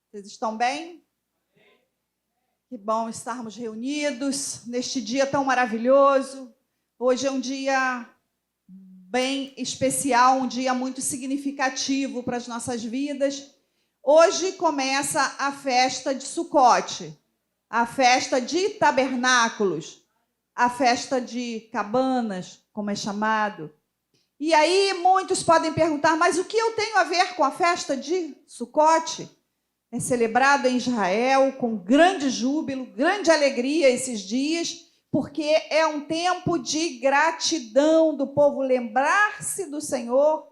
Vocês estão bem? Que bom estarmos reunidos neste dia tão maravilhoso. Hoje é um dia bem especial, um dia muito significativo para as nossas vidas. Hoje começa a festa de Sucote, a festa de tabernáculos, a festa de cabanas, como é chamado. E aí muitos podem perguntar, mas o que eu tenho a ver com a festa de Sucote? É celebrado em Israel com grande júbilo, grande alegria esses dias, porque é um tempo de gratidão do povo lembrar-se do Senhor,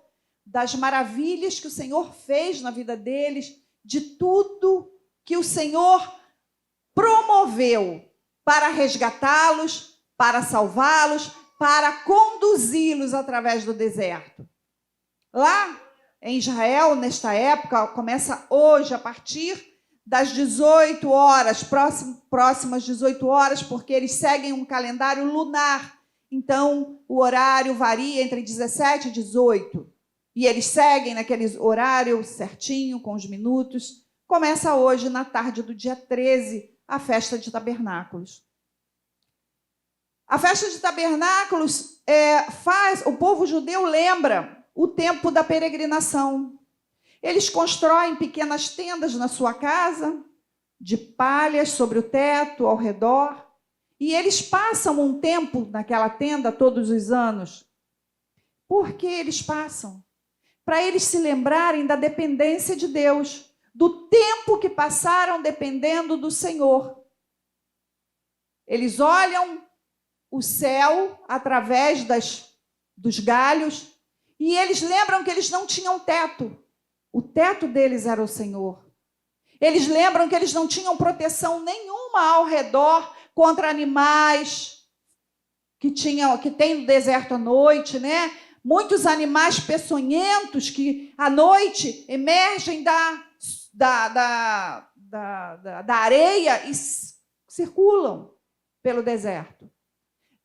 das maravilhas que o Senhor fez na vida deles, de tudo que o Senhor promoveu para resgatá-los, para salvá-los, para conduzi-los através do deserto. Lá em Israel, nesta época, começa hoje, a partir das 18 horas, próximas 18 horas, porque eles seguem um calendário lunar. Então, o horário varia entre 17 e 18. E eles seguem naquele horário certinho, com os minutos. Começa hoje, na tarde do dia 13, a festa de tabernáculos. A festa de tabernáculos o povo judeu lembra o tempo da peregrinação. Eles constroem pequenas tendas na sua casa, de palhas sobre o teto, ao redor, e eles passam um tempo naquela tenda todos os anos. Por que eles passam? Para eles se lembrarem da dependência de Deus, do tempo que passaram dependendo do Senhor. Eles olham o céu através dos galhos, e eles lembram que eles não tinham teto. O teto deles era o Senhor. Eles lembram que eles não tinham proteção nenhuma ao redor contra animais que tem no deserto à noite, né? Muitos animais peçonhentos que à noite emergem da areia e circulam pelo deserto.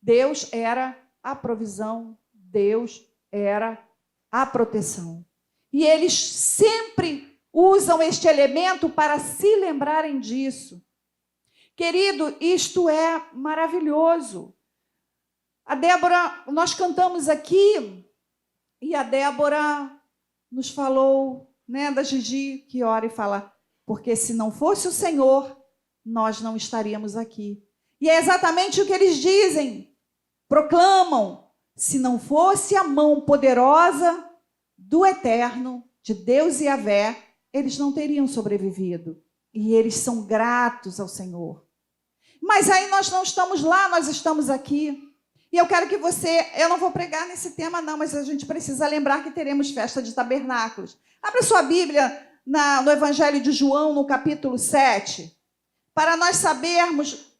Deus era a provisão, Deus era a proteção. E eles sempre usam este elemento para se lembrarem disso. Querido, isto é maravilhoso. A Débora, nós cantamos aqui, e a Débora nos falou, né, da Gigi, que ora e fala, porque se não fosse o Senhor, nós não estaríamos aqui. E é exatamente o que eles dizem, proclamam, se não fosse a mão poderosa do Eterno, de Deus e Yahvé, eles não teriam sobrevivido. E eles são gratos ao Senhor. Mas aí nós não estamos lá, nós estamos aqui. E eu quero que eu não vou pregar nesse tema não, mas a gente precisa lembrar que teremos festa de tabernáculos. Abra sua Bíblia no Evangelho de João, no capítulo 7, para nós sabermos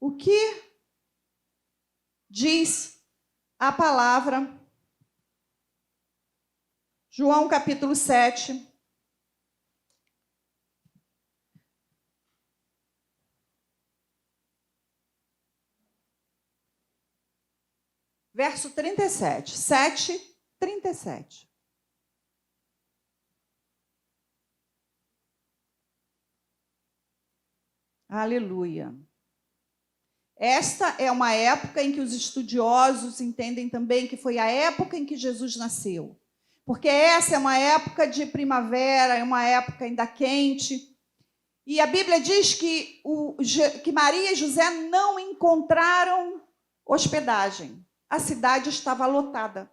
o que diz a palavra. João, capítulo 7. Verso 37. 7, 37. Aleluia. Esta é uma época em que os estudiosos entendem também que foi a época em que Jesus nasceu. Porque essa é uma época de primavera, é uma época ainda quente. E a Bíblia diz que Maria e José não encontraram hospedagem. A cidade estava lotada.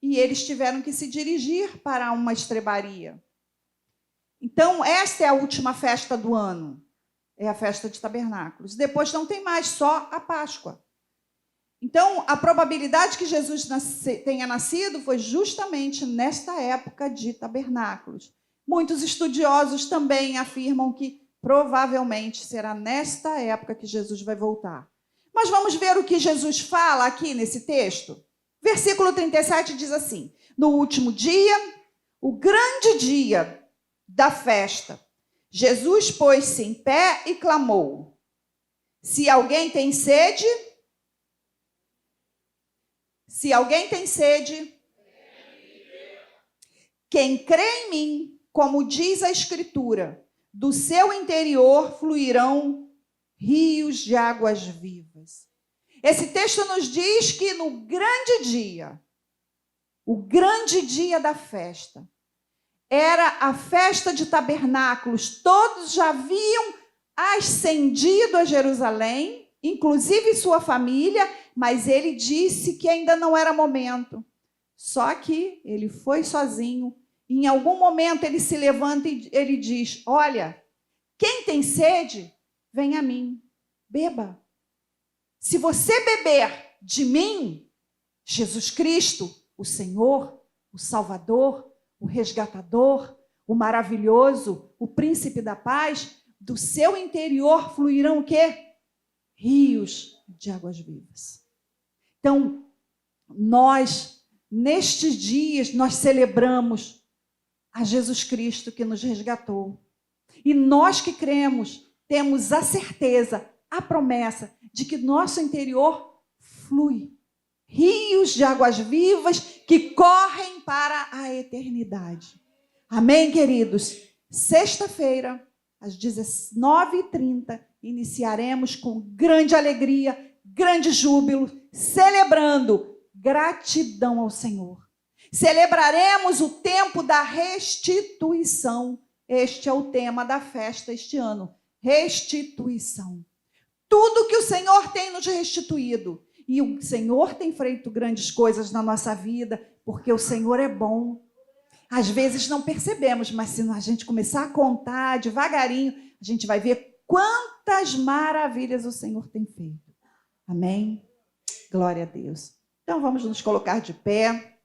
E eles tiveram que se dirigir para uma estrebaria. Então, esta é a última festa do ano. É a festa de tabernáculos. Depois não tem mais, só a Páscoa. Então, a probabilidade que Jesus tenha nascido foi justamente nesta época de tabernáculos. Muitos estudiosos também afirmam que provavelmente será nesta época que Jesus vai voltar. Mas vamos ver o que Jesus fala aqui nesse texto? Versículo 37 diz assim: no último dia, o grande dia da festa, Jesus pôs-se em pé e clamou: se alguém tem sede, quem crê em mim, como diz a Escritura, do seu interior fluirão rios de águas vivas. Esse texto nos diz que no grande dia, o grande dia da festa, era a festa de tabernáculos. Todos já haviam ascendido a Jerusalém, inclusive sua família, mas ele disse que ainda não era momento. Só que ele foi sozinho. Em algum momento ele se levanta e ele diz: olha, quem tem sede, vem a mim, beba. Se você beber de mim, Jesus Cristo, o Senhor, o Salvador, o resgatador, o maravilhoso, o príncipe da paz, do seu interior fluirão o quê? Rios de águas vivas. Então, nós, nestes dias, nós celebramos a Jesus Cristo que nos resgatou. E nós que cremos, temos a certeza, a promessa de que nosso interior flui rios de águas vivas que correm para a eternidade. Amém, queridos? Sexta-feira, às 19h30, iniciaremos com grande alegria, grande júbilo, celebrando gratidão ao Senhor. Celebraremos o tempo da restituição. Este é o tema da festa este ano. Restituição. Tudo que o Senhor tem nos restituído. E o Senhor tem feito grandes coisas na nossa vida, porque o Senhor é bom. Às vezes não percebemos, mas se a gente começar a contar devagarinho, a gente vai ver quantas maravilhas o Senhor tem feito. Amém? Glória a Deus. Então vamos nos colocar de pé.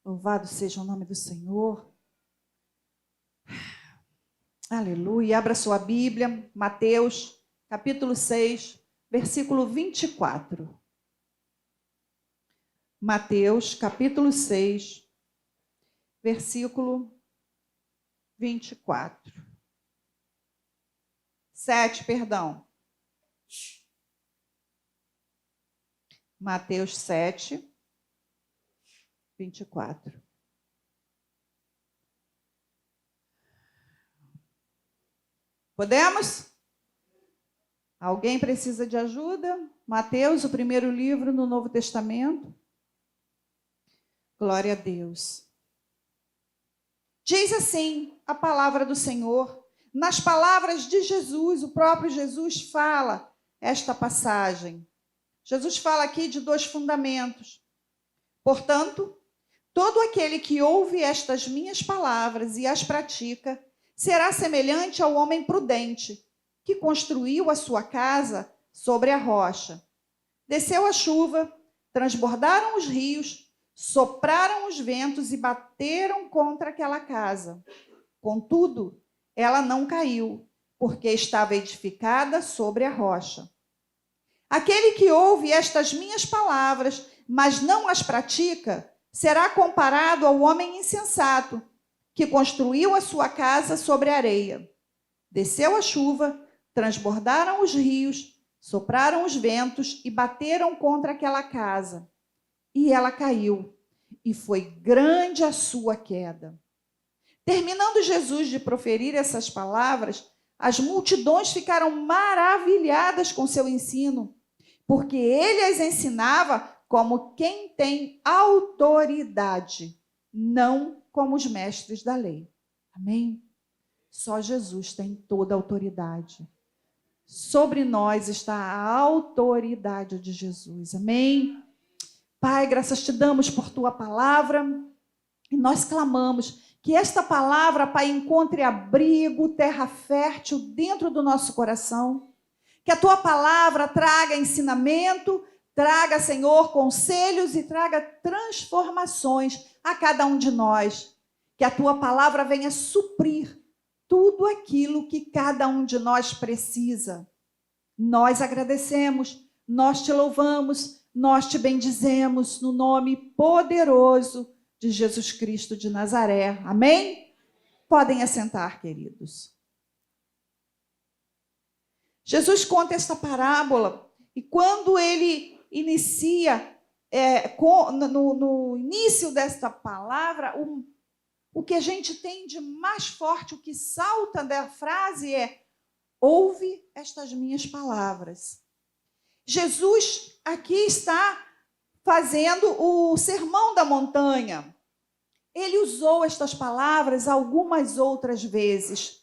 Louvado seja o nome do Senhor. Aleluia. Abra sua Bíblia, Mateus, capítulo 6, versículo 24. Mateus, capítulo 6, versículo 24. 7, perdão. Mateus 7, 24. Podemos? Alguém precisa de ajuda? Mateus, o primeiro livro no Novo Testamento. Glória a Deus. Diz assim a palavra do Senhor. Nas palavras de Jesus, o próprio Jesus fala esta passagem. Jesus fala aqui de dois fundamentos. Portanto, todo aquele que ouve estas minhas palavras e as pratica, será semelhante ao homem prudente, que construiu a sua casa sobre a rocha. Desceu a chuva, transbordaram os rios, sopraram os ventos e bateram contra aquela casa. Contudo, ela não caiu, porque estava edificada sobre a rocha. Aquele que ouve estas minhas palavras, mas não as pratica, será comparado ao homem insensato, que construiu a sua casa sobre a areia. Desceu a chuva, transbordaram os rios, sopraram os ventos e bateram contra aquela casa. E ela caiu, e foi grande a sua queda. Terminando Jesus de proferir essas palavras, as multidões ficaram maravilhadas com seu ensino, porque ele as ensinava como quem tem autoridade, não como os mestres da lei. Amém? Só Jesus tem toda a autoridade. Sobre nós está a autoridade de Jesus. Amém? Pai, graças te damos por tua palavra e nós clamamos que esta palavra, Pai, encontre abrigo, terra fértil dentro do nosso coração. Que a tua palavra traga ensinamento, traga, Senhor, conselhos e traga transformações a cada um de nós. Que a tua palavra venha suprir tudo aquilo que cada um de nós precisa. Nós agradecemos, nós te louvamos, nós te bendizemos no nome poderoso de Jesus Cristo de Nazaré. Amém? Podem assentar, queridos. Jesus conta esta parábola e quando ele inicia, no início desta palavra, o que a gente tem de mais forte, o que salta da frase é: ouve estas minhas palavras. Jesus aqui está fazendo o Sermão da Montanha. Ele usou estas palavras algumas outras vezes.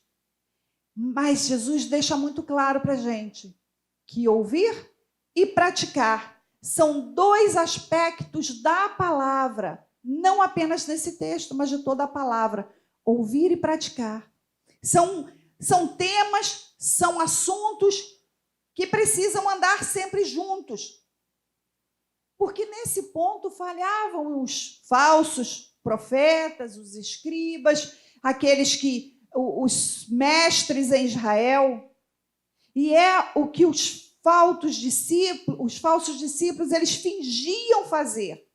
Mas Jesus deixa muito claro para a gente que ouvir e praticar são dois aspectos da palavra, não apenas nesse texto, mas de toda a palavra. Ouvir e praticar. São temas, são assuntos que precisam andar sempre juntos. Porque nesse ponto falhavam os falsos profetas, os escribas, os mestres em Israel, e é o que os falsos discípulos, eles fingiam fazer.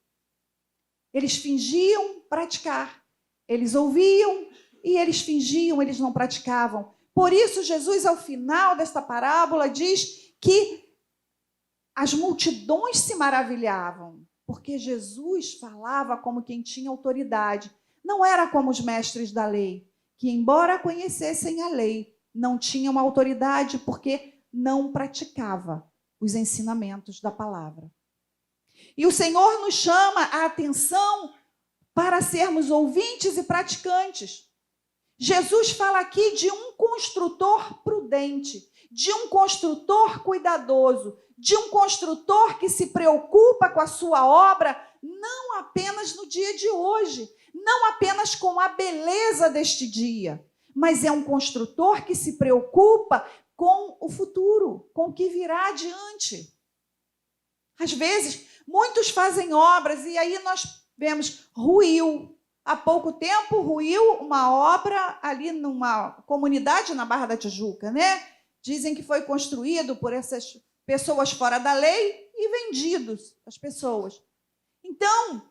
Eles fingiam praticar. Eles ouviam e eles fingiam, eles não praticavam. Por isso, Jesus, ao final desta parábola, diz que as multidões se maravilhavam, porque Jesus falava como quem tinha autoridade. Não era como os mestres da lei, que, embora conhecessem a lei, não tinham autoridade porque não praticava os ensinamentos da palavra. E o Senhor nos chama a atenção para sermos ouvintes e praticantes. Jesus fala aqui de um construtor prudente, de um construtor cuidadoso, de um construtor que se preocupa com a sua obra, não apenas no dia de hoje, não apenas com a beleza deste dia, mas é um construtor que se preocupa com o futuro, com o que virá adiante. Às vezes, muitos fazem obras e aí nós vemos, ruiu. Há pouco tempo, ruiu uma obra ali numa comunidade na Barra da Tijuca, né? Dizem que foi construído por essas pessoas fora da lei e vendidos às pessoas. Então,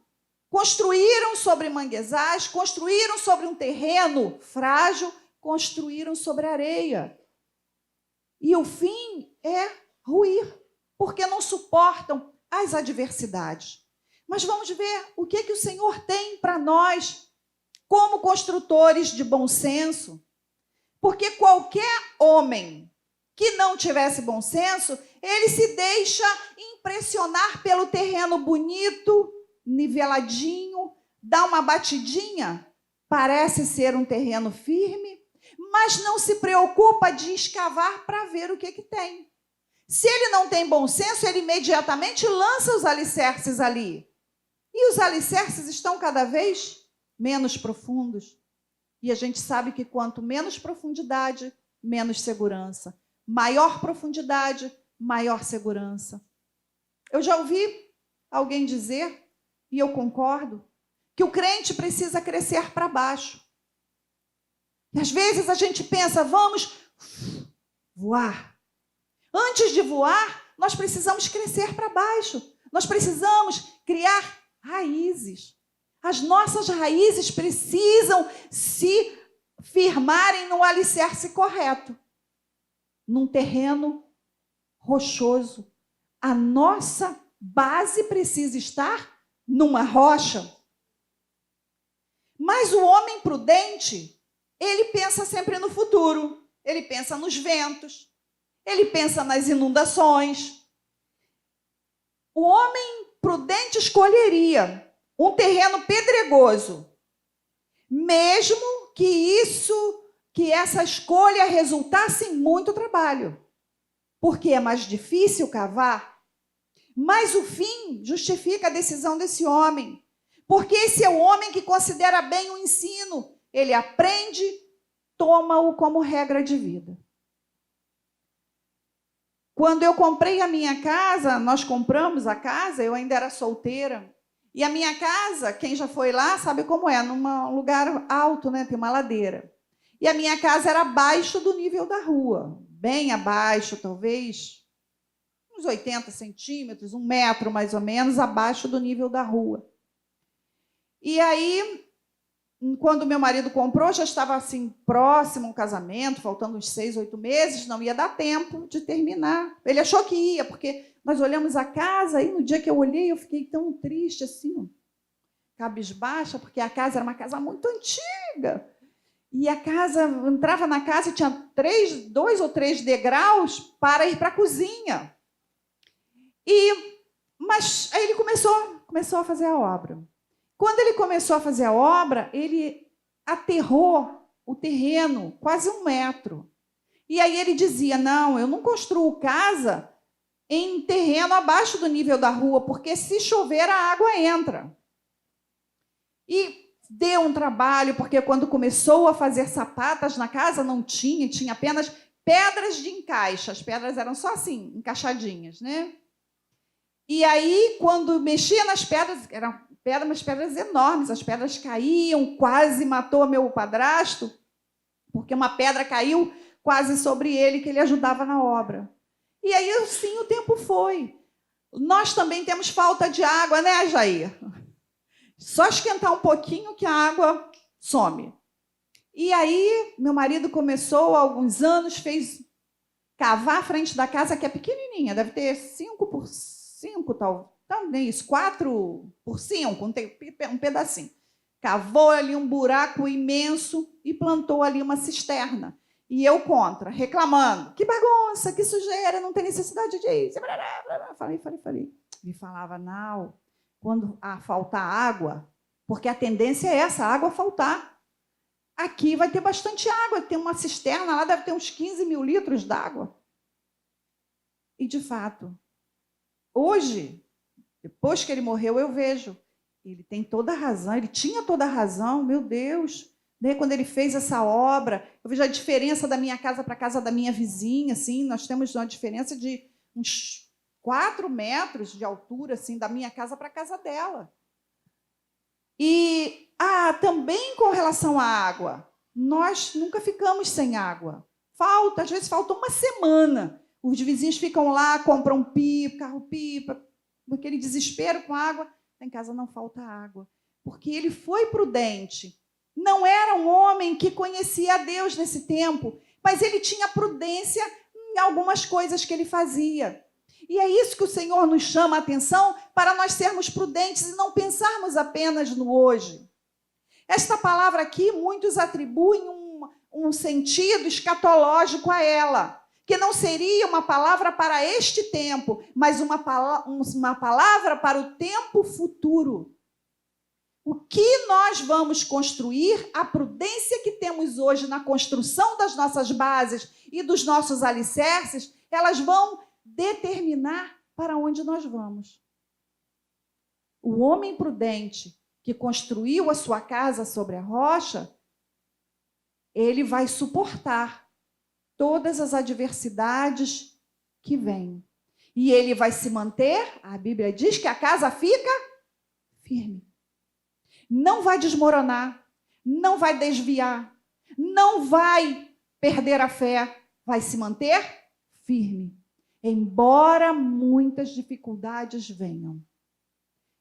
construíram sobre manguezais, construíram sobre um terreno frágil, construíram sobre areia. E o fim é ruir, porque não suportam as adversidades. Mas vamos ver o que o Senhor tem para nós, como construtores de bom senso. Porque qualquer homem que não tivesse bom senso, ele se deixa impressionar pelo terreno bonito, niveladinho, dá uma batidinha, parece ser um terreno firme, mas não se preocupa de escavar para ver o que tem. Se ele não tem bom senso, ele imediatamente lança os alicerces ali. E os alicerces estão cada vez menos profundos. E a gente sabe que quanto menos profundidade, menos segurança. Maior profundidade, maior segurança. Eu já ouvi alguém dizer, e eu concordo, que o crente precisa crescer para baixo. E às vezes a gente pensa, vamos voar. Antes de voar, nós precisamos crescer para baixo. Nós precisamos criar raízes. As nossas raízes precisam se firmarem no alicerce correto, num terreno rochoso. A nossa base precisa estar numa rocha. Mas o homem prudente, ele pensa sempre no futuro, ele pensa nos ventos, ele pensa nas inundações. O homem prudente escolheria um terreno pedregoso, mesmo que essa escolha resultasse em muito trabalho, porque é mais difícil cavar, mas o fim justifica a decisão desse homem, porque esse é o homem que considera bem o ensino, ele aprende, toma-o como regra de vida. Quando eu comprei a minha casa, nós compramos a casa, eu ainda era solteira, e a minha casa, quem já foi lá sabe como é, num lugar alto, né? Tem uma ladeira. E a minha casa era abaixo do nível da rua, bem abaixo, talvez uns 80 centímetros, 1 metro mais ou menos, abaixo do nível da rua. E aí, quando meu marido comprou, já estava assim próximo ao casamento, faltando uns 6, 8 meses, não ia dar tempo de terminar. Ele achou que ia, porque nós olhamos a casa e no dia que eu olhei, eu fiquei tão triste assim, cabisbaixa, porque a casa era uma casa muito antiga. E a casa, entrava na casa e tinha 2 ou 3 degraus para ir para a cozinha. Mas aí ele começou a fazer a obra. Quando ele começou a fazer a obra, ele aterrou o terreno quase 1 metro. E aí ele dizia, não, eu não construo casa em terreno abaixo do nível da rua, porque se chover a água entra. E deu um trabalho, porque quando começou a fazer sapatas na casa, não tinha apenas pedras de encaixe. As pedras eram só assim, encaixadinhas, né? E aí, quando mexia nas pedras, eram umas pedras enormes, as pedras caíam, quase matou meu padrasto, porque uma pedra caiu quase sobre ele, que ele ajudava na obra. E aí, sim, o tempo foi. Nós também temos falta de água, né, Jair? Só esquentar um pouquinho que a água some. E aí, meu marido começou, há alguns anos, fez cavar a frente da casa, que é pequenininha, deve ter 5 por 5, tal, nem isso, 4 por 5, um pedacinho. Cavou ali um buraco imenso e plantou ali uma cisterna. E eu contra, reclamando. Que bagunça, que sujeira, não tem necessidade disso. Falei. Me falava, não, quando faltar água, porque a tendência é essa, a água faltar. Aqui vai ter bastante água, tem uma cisterna lá, deve ter uns 15 mil litros d'água. E, de fato, hoje, depois que ele morreu, eu vejo, ele tem toda a razão, ele tinha toda a razão, meu Deus. Quando ele fez essa obra, eu vejo a diferença da minha casa para a casa da minha vizinha, assim, nós temos uma diferença de uns 4 metros de altura, assim, da minha casa para a casa dela. E também com relação à água, nós nunca ficamos sem água. Às vezes falta uma semana. Os vizinhos ficam lá, compram carro-pipa, aquele desespero com água. Em casa não falta água, porque ele foi prudente. Não era um homem que conhecia a Deus nesse tempo, mas ele tinha prudência em algumas coisas que ele fazia. E é isso que o Senhor nos chama a atenção, para nós sermos prudentes e não pensarmos apenas no hoje. Esta palavra aqui, muitos atribuem um sentido escatológico a ela, que não seria uma palavra para este tempo, mas uma palavra para o tempo futuro. O que nós vamos construir, a prudência que temos hoje na construção das nossas bases e dos nossos alicerces, elas vão determinar para onde nós vamos. O homem prudente que construiu a sua casa sobre a rocha, ele vai suportar todas as adversidades que vêm. E ele vai se manter, a Bíblia diz que a casa fica firme. Não vai desmoronar, não vai desviar, não vai perder a fé, vai se manter firme, embora muitas dificuldades venham.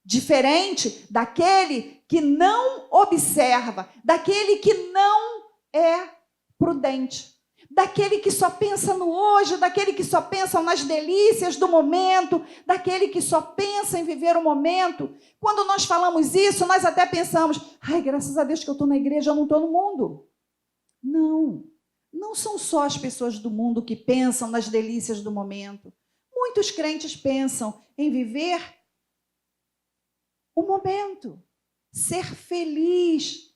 Diferente daquele que não observa, daquele que não é prudente, daquele que só pensa no hoje, daquele que só pensa nas delícias do momento, daquele que só pensa em viver o momento. Quando nós falamos isso, nós até pensamos, graças a Deus que eu estou na igreja, eu não estou no mundo. Não são só as pessoas do mundo que pensam nas delícias do momento. Muitos crentes pensam em viver o momento, ser feliz.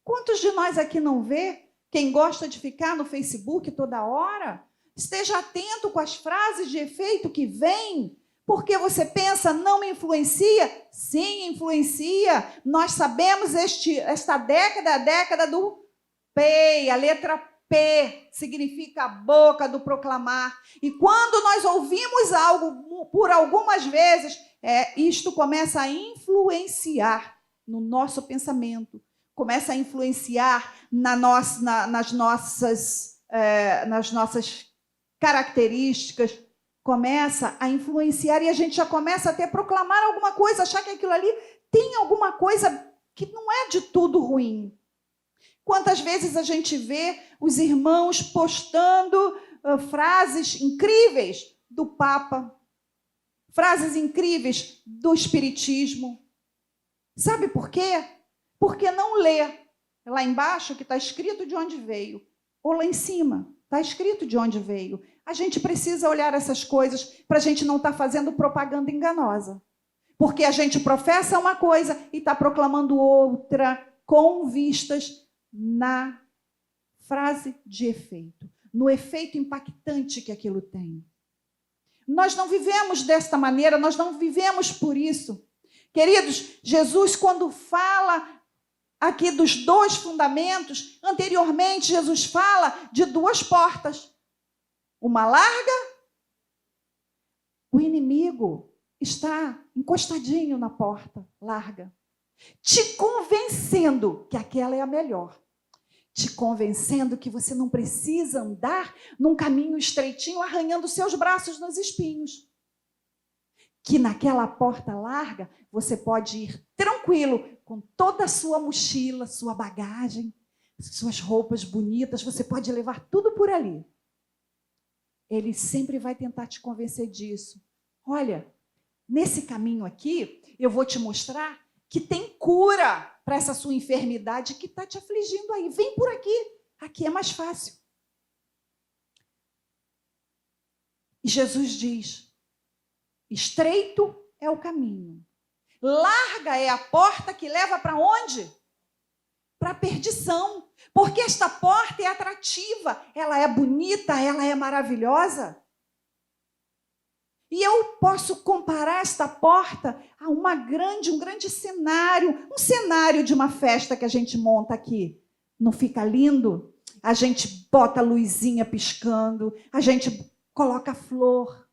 Quantos de nós aqui não vê? Quem gosta de ficar no Facebook toda hora, esteja atento com as frases de efeito que vêm, porque você pensa, não me influencia? Sim, influencia. Nós sabemos esta década, a década do P, a letra P, significa a boca do proclamar. E quando nós ouvimos algo por algumas vezes, isto começa a influenciar no nosso pensamento. começa a influenciar nas nossas características, começa a influenciar e a gente já começa até a proclamar alguma coisa, achar que aquilo ali tem alguma coisa que não é de tudo ruim. Quantas vezes a gente vê os irmãos postando frases incríveis do Papa, frases incríveis do Espiritismo. Sabe por quê? Porque não lê lá embaixo que está escrito de onde veio, ou lá em cima está escrito de onde veio. A gente precisa olhar essas coisas para a gente não estar fazendo propaganda enganosa. Porque a gente professa uma coisa e está proclamando outra com vistas na frase de efeito, no efeito impactante que aquilo tem. Nós não vivemos desta maneira, nós não vivemos por isso. Queridos, Jesus, quando fala aqui dos 2 fundamentos, anteriormente Jesus fala de 2 portas. Uma larga, o inimigo está encostadinho na porta larga, te convencendo que aquela é a melhor, te convencendo que você não precisa andar num caminho estreitinho, arranhando seus braços nos espinhos. Que naquela porta larga você pode ir tranquilo, com toda a sua mochila, sua bagagem, suas roupas bonitas, você pode levar tudo por ali. Ele sempre vai tentar te convencer disso. Olha, nesse caminho aqui, eu vou te mostrar que tem cura para essa sua enfermidade que está te afligindo aí. Vem por aqui, aqui é mais fácil. E Jesus diz, estreito é o caminho, larga é a porta que leva para onde? Para a perdição. Porque esta porta é atrativa, ela é bonita, ela é maravilhosa. E eu posso comparar esta porta a um grande cenário, um cenário de uma festa que a gente monta aqui. Não fica lindo? A gente bota a luzinha piscando, a gente coloca flor,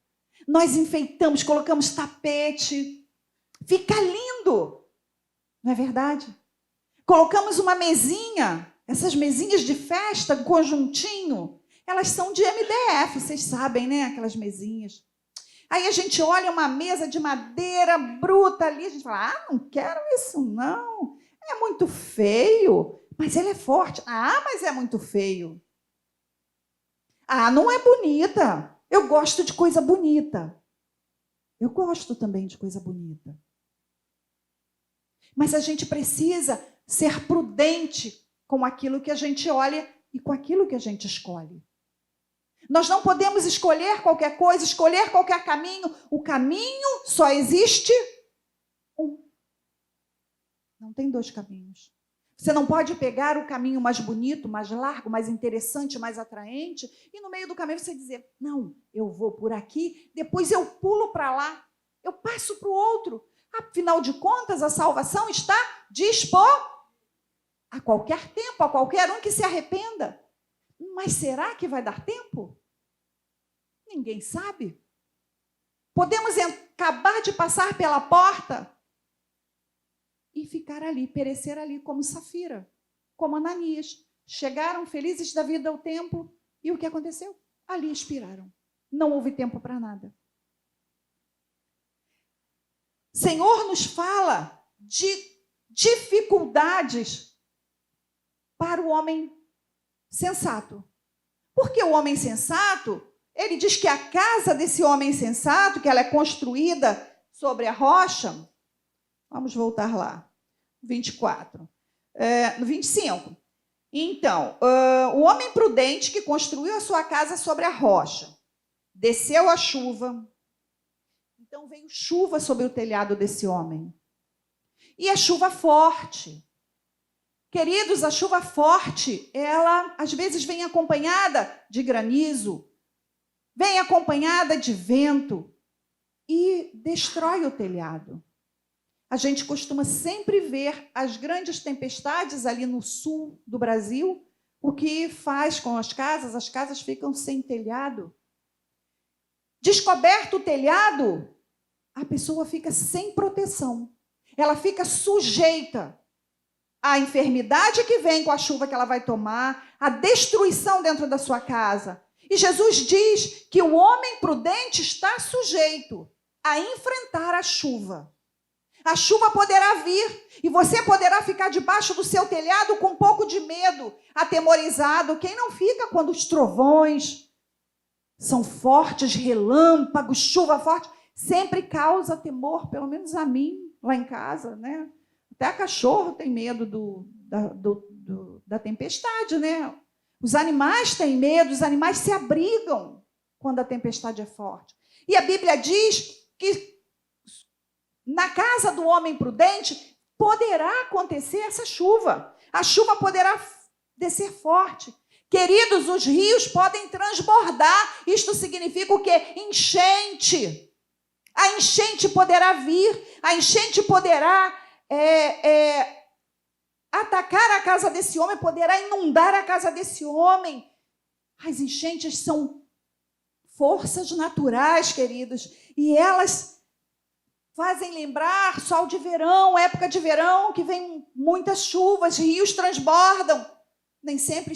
nós enfeitamos, colocamos tapete, fica lindo, não é verdade? Colocamos uma mesinha, essas mesinhas de festa, conjuntinho, elas são de MDF, vocês sabem, né? Aquelas mesinhas. Aí a gente olha uma mesa de madeira bruta ali, a gente fala, não quero isso não, é muito feio, mas ela é forte. Mas é muito feio. Não é bonita. Eu gosto de coisa bonita. Eu gosto também de coisa bonita. Mas a gente precisa ser prudente com aquilo que a gente olha e com aquilo que a gente escolhe. Nós não podemos escolher qualquer coisa, escolher qualquer caminho. O caminho só existe um. Não tem 2 caminhos. Você não pode pegar o caminho mais bonito, mais largo, mais interessante, mais atraente, e no meio do caminho você dizer, não, eu vou por aqui, depois eu pulo para lá, eu passo para o outro. Afinal de contas, a salvação está disponível a qualquer tempo, a qualquer um que se arrependa. Mas será que vai dar tempo? Ninguém sabe. Podemos acabar de passar pela porta e ficar ali, perecer ali como Safira, como Ananias. Chegaram felizes da vida ao templo e o que aconteceu? Ali expiraram. Não houve tempo para nada. O Senhor nos fala de dificuldades para o homem sensato. Porque o homem sensato, ele diz que a casa desse homem sensato, que ela é construída sobre a rocha, vamos voltar lá, 24, no 25. Então, o homem prudente que construiu a sua casa sobre a rocha, desceu a chuva, então veio chuva sobre o telhado desse homem. E a chuva forte. Queridos, a chuva forte, ela às vezes vem acompanhada de granizo, vem acompanhada de vento e destrói o telhado. A gente costuma sempre ver as grandes tempestades ali no sul do Brasil, o que faz com as casas ficam sem telhado. Descoberto o telhado, a pessoa fica sem proteção, ela fica sujeita a enfermidade que vem com a chuva que ela vai tomar, a destruição dentro da sua casa. E Jesus diz que o homem prudente está sujeito a enfrentar a chuva. A chuva poderá vir e você poderá ficar debaixo do seu telhado com um pouco de medo, atemorizado. Quem não fica quando os trovões são fortes, relâmpagos, chuva forte, sempre causa temor, pelo menos a mim, lá em casa, né? Até a cachorro tem medo da tempestade, né? Os animais têm medo, os animais se abrigam quando a tempestade é forte. E a Bíblia diz que na casa do homem prudente poderá acontecer essa chuva. A chuva poderá descer forte. Queridos, os rios podem transbordar. Isto significa o quê? Enchente. A enchente poderá vir. A enchente poderá atacar a casa desse homem, poderá inundar a casa desse homem. As enchentes são forças naturais, queridos, e elas fazem lembrar sol de verão, época de verão, que vem muitas chuvas, rios transbordam. Nem sempre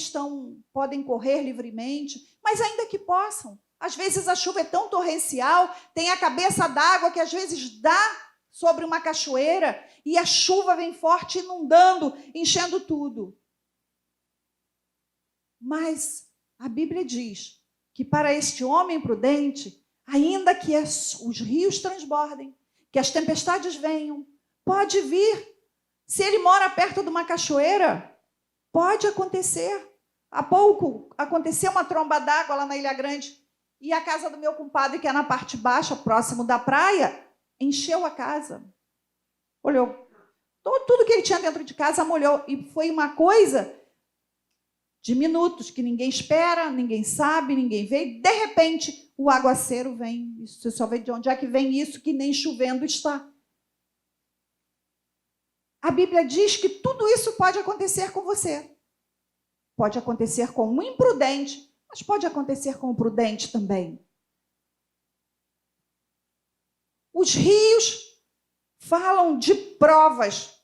podem correr livremente, mas ainda que possam. Às vezes a chuva é tão torrencial, tem a cabeça d'água que às vezes dá sobre uma cachoeira e a chuva vem forte, inundando, enchendo tudo. Mas a Bíblia diz que para este homem prudente, ainda que os rios transbordem, que as tempestades venham, pode vir. Se ele mora perto de uma cachoeira, pode acontecer. Há pouco aconteceu uma tromba d'água lá na Ilha Grande e a casa do meu compadre, que é na parte baixa, próximo da praia, encheu a casa. Olhou. Tudo que ele tinha dentro de casa molhou. E foi uma coisa de minutos, que ninguém espera, ninguém sabe, ninguém vê. E, de repente, o aguaceiro vem. Você só vê de onde é que vem isso, que nem chovendo está. A Bíblia diz que tudo isso pode acontecer com você. Pode acontecer com um imprudente, mas pode acontecer com o prudente também. Os rios falam de provas.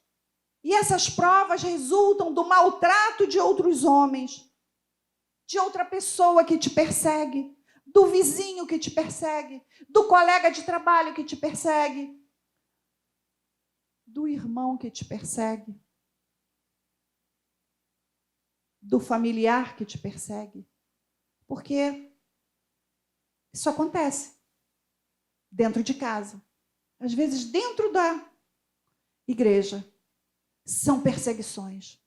E essas provas resultam do maltrato de outros homens, de outra pessoa que te persegue, do vizinho que te persegue, do colega de trabalho que te persegue, do irmão que te persegue, do familiar que te persegue. Porque isso acontece dentro de casa. Às vezes, dentro da igreja, são perseguições.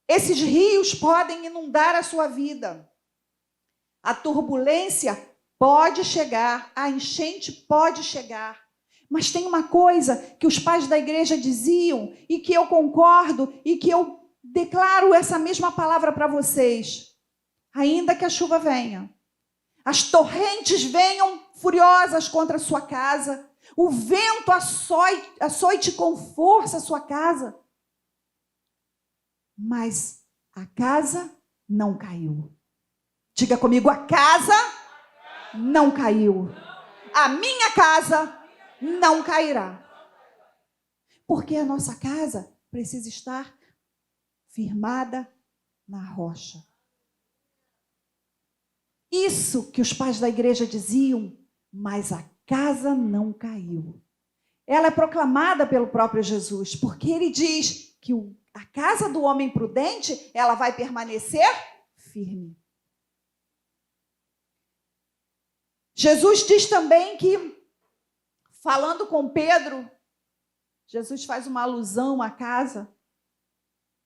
Esses rios podem inundar a sua vida. A turbulência pode chegar, a enchente pode chegar. Mas tem uma coisa que os pais da igreja diziam e que eu concordo e que eu declaro essa mesma palavra para vocês. Ainda que a chuva venha, as torrentes venham furiosas contra a sua casa, o vento açoite com força a sua casa, mas a casa não caiu. Diga comigo, a casa não caiu. A minha casa não cairá. Porque a nossa casa precisa estar firmada na rocha. Isso que os pais da igreja diziam, mas a casa não caiu. Ela é proclamada pelo próprio Jesus, porque ele diz que a casa do homem prudente, ela vai permanecer firme. Jesus diz também que, falando com Pedro, Jesus faz uma alusão à casa,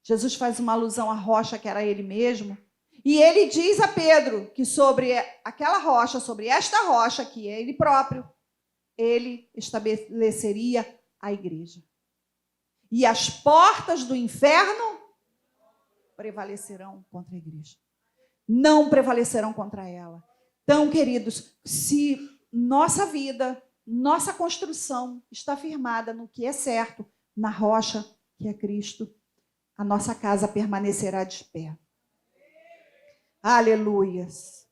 Jesus faz uma alusão à rocha que era ele mesmo, e ele diz a Pedro que sobre aquela rocha, sobre esta rocha que é ele próprio, ele estabeleceria a igreja. E as portas do inferno prevalecerão contra a igreja. Não prevalecerão contra ela. Então, queridos, se nossa vida, nossa construção está firmada no que é certo, na rocha que é Cristo, a nossa casa permanecerá de pé. Aleluias.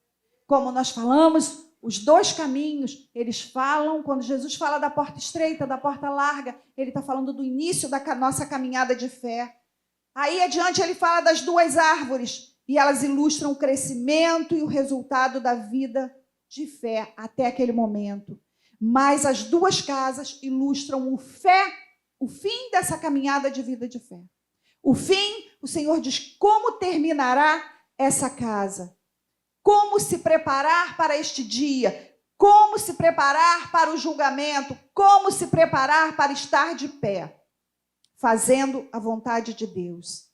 Como nós falamos, Os dois caminhos, eles falam, quando Jesus fala da porta estreita, da porta larga, ele está falando do início da nossa caminhada de fé. Aí adiante ele fala das duas árvores, e elas ilustram o crescimento e o resultado da vida de fé até aquele momento. Mas as duas casas ilustram o fim dessa caminhada de vida de fé. O fim, o Senhor diz como terminará essa casa. Como se preparar para este dia, como se preparar para o julgamento, como se preparar para estar de pé, fazendo a vontade de Deus.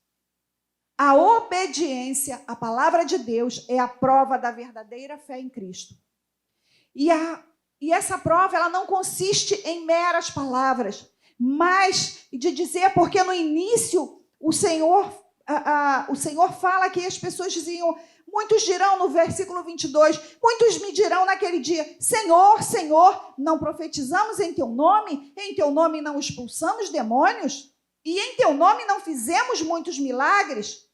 A obediência à palavra de Deus é a prova da verdadeira fé em Cristo. E essa prova ela não consiste em meras palavras, mas de dizer, porque no início o Senhor fala que as pessoas diziam, muitos dirão no versículo 22, muitos me dirão naquele dia, Senhor, Senhor, não profetizamos em teu nome não expulsamos demônios, e em teu nome não fizemos muitos milagres?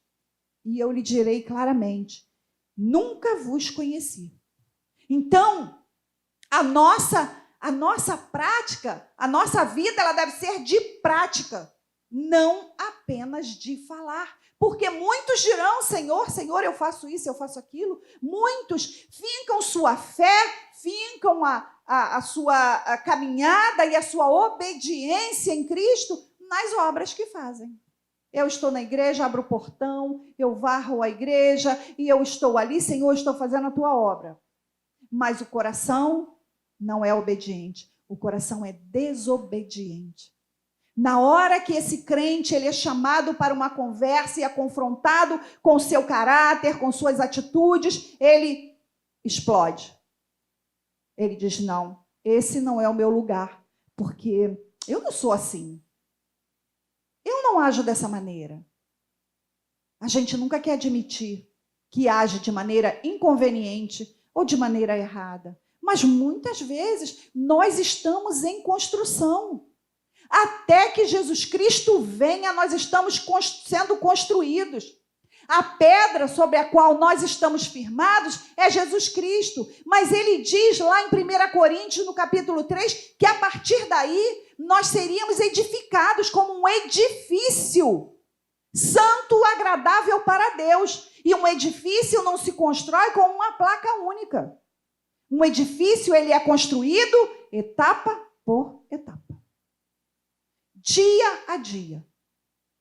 E eu lhe direi claramente, nunca vos conheci. Então, a nossa prática, a nossa vida, ela deve ser de prática, não apenas de falar. Porque muitos dirão, Senhor, Senhor, eu faço isso, eu faço aquilo. Muitos fincam sua fé, fincam a sua caminhada e a sua obediência em Cristo nas obras que fazem. Eu estou na igreja, abro o portão, eu varro a igreja e eu estou ali, Senhor, estou fazendo a tua obra. Mas o coração não é obediente, o coração é desobediente. Na hora que esse crente ele é chamado para uma conversa e é confrontado com o seu caráter, com suas atitudes, ele explode. Ele diz, não, esse não é o meu lugar, porque eu não sou assim. Eu não ajo dessa maneira. A gente nunca quer admitir que age de maneira inconveniente ou de maneira errada. Mas muitas vezes nós estamos em construção. Até que Jesus Cristo venha, nós estamos sendo construídos. A pedra sobre a qual nós estamos firmados é Jesus Cristo. Mas ele diz lá em 1 Coríntios, no capítulo 3, que a partir daí nós seríamos edificados como um edifício santo, agradável para Deus. E um edifício não se constrói com uma placa única. Um edifício ele é construído etapa por etapa. Dia a dia,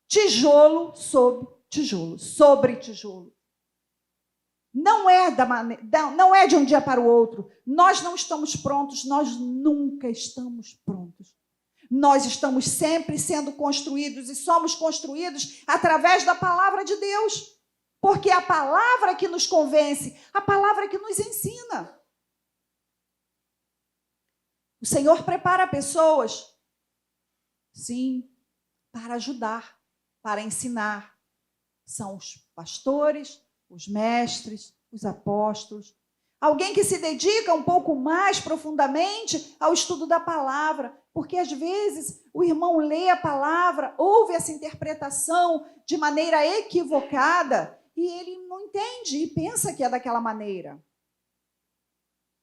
tijolo sobre tijolo. Não é de um dia para o outro. Nós não estamos prontos, nós nunca estamos prontos. Nós estamos sempre sendo construídos e somos construídos através da palavra de Deus. Porque é a palavra que nos convence, a palavra que nos ensina. O Senhor prepara pessoas, sim, para ajudar, para ensinar. São os pastores, os mestres, os apóstolos. Alguém que se dedica um pouco mais profundamente ao estudo da palavra, porque às vezes o irmão lê a palavra, ouve essa interpretação de maneira equivocada e ele não entende e pensa que é daquela maneira.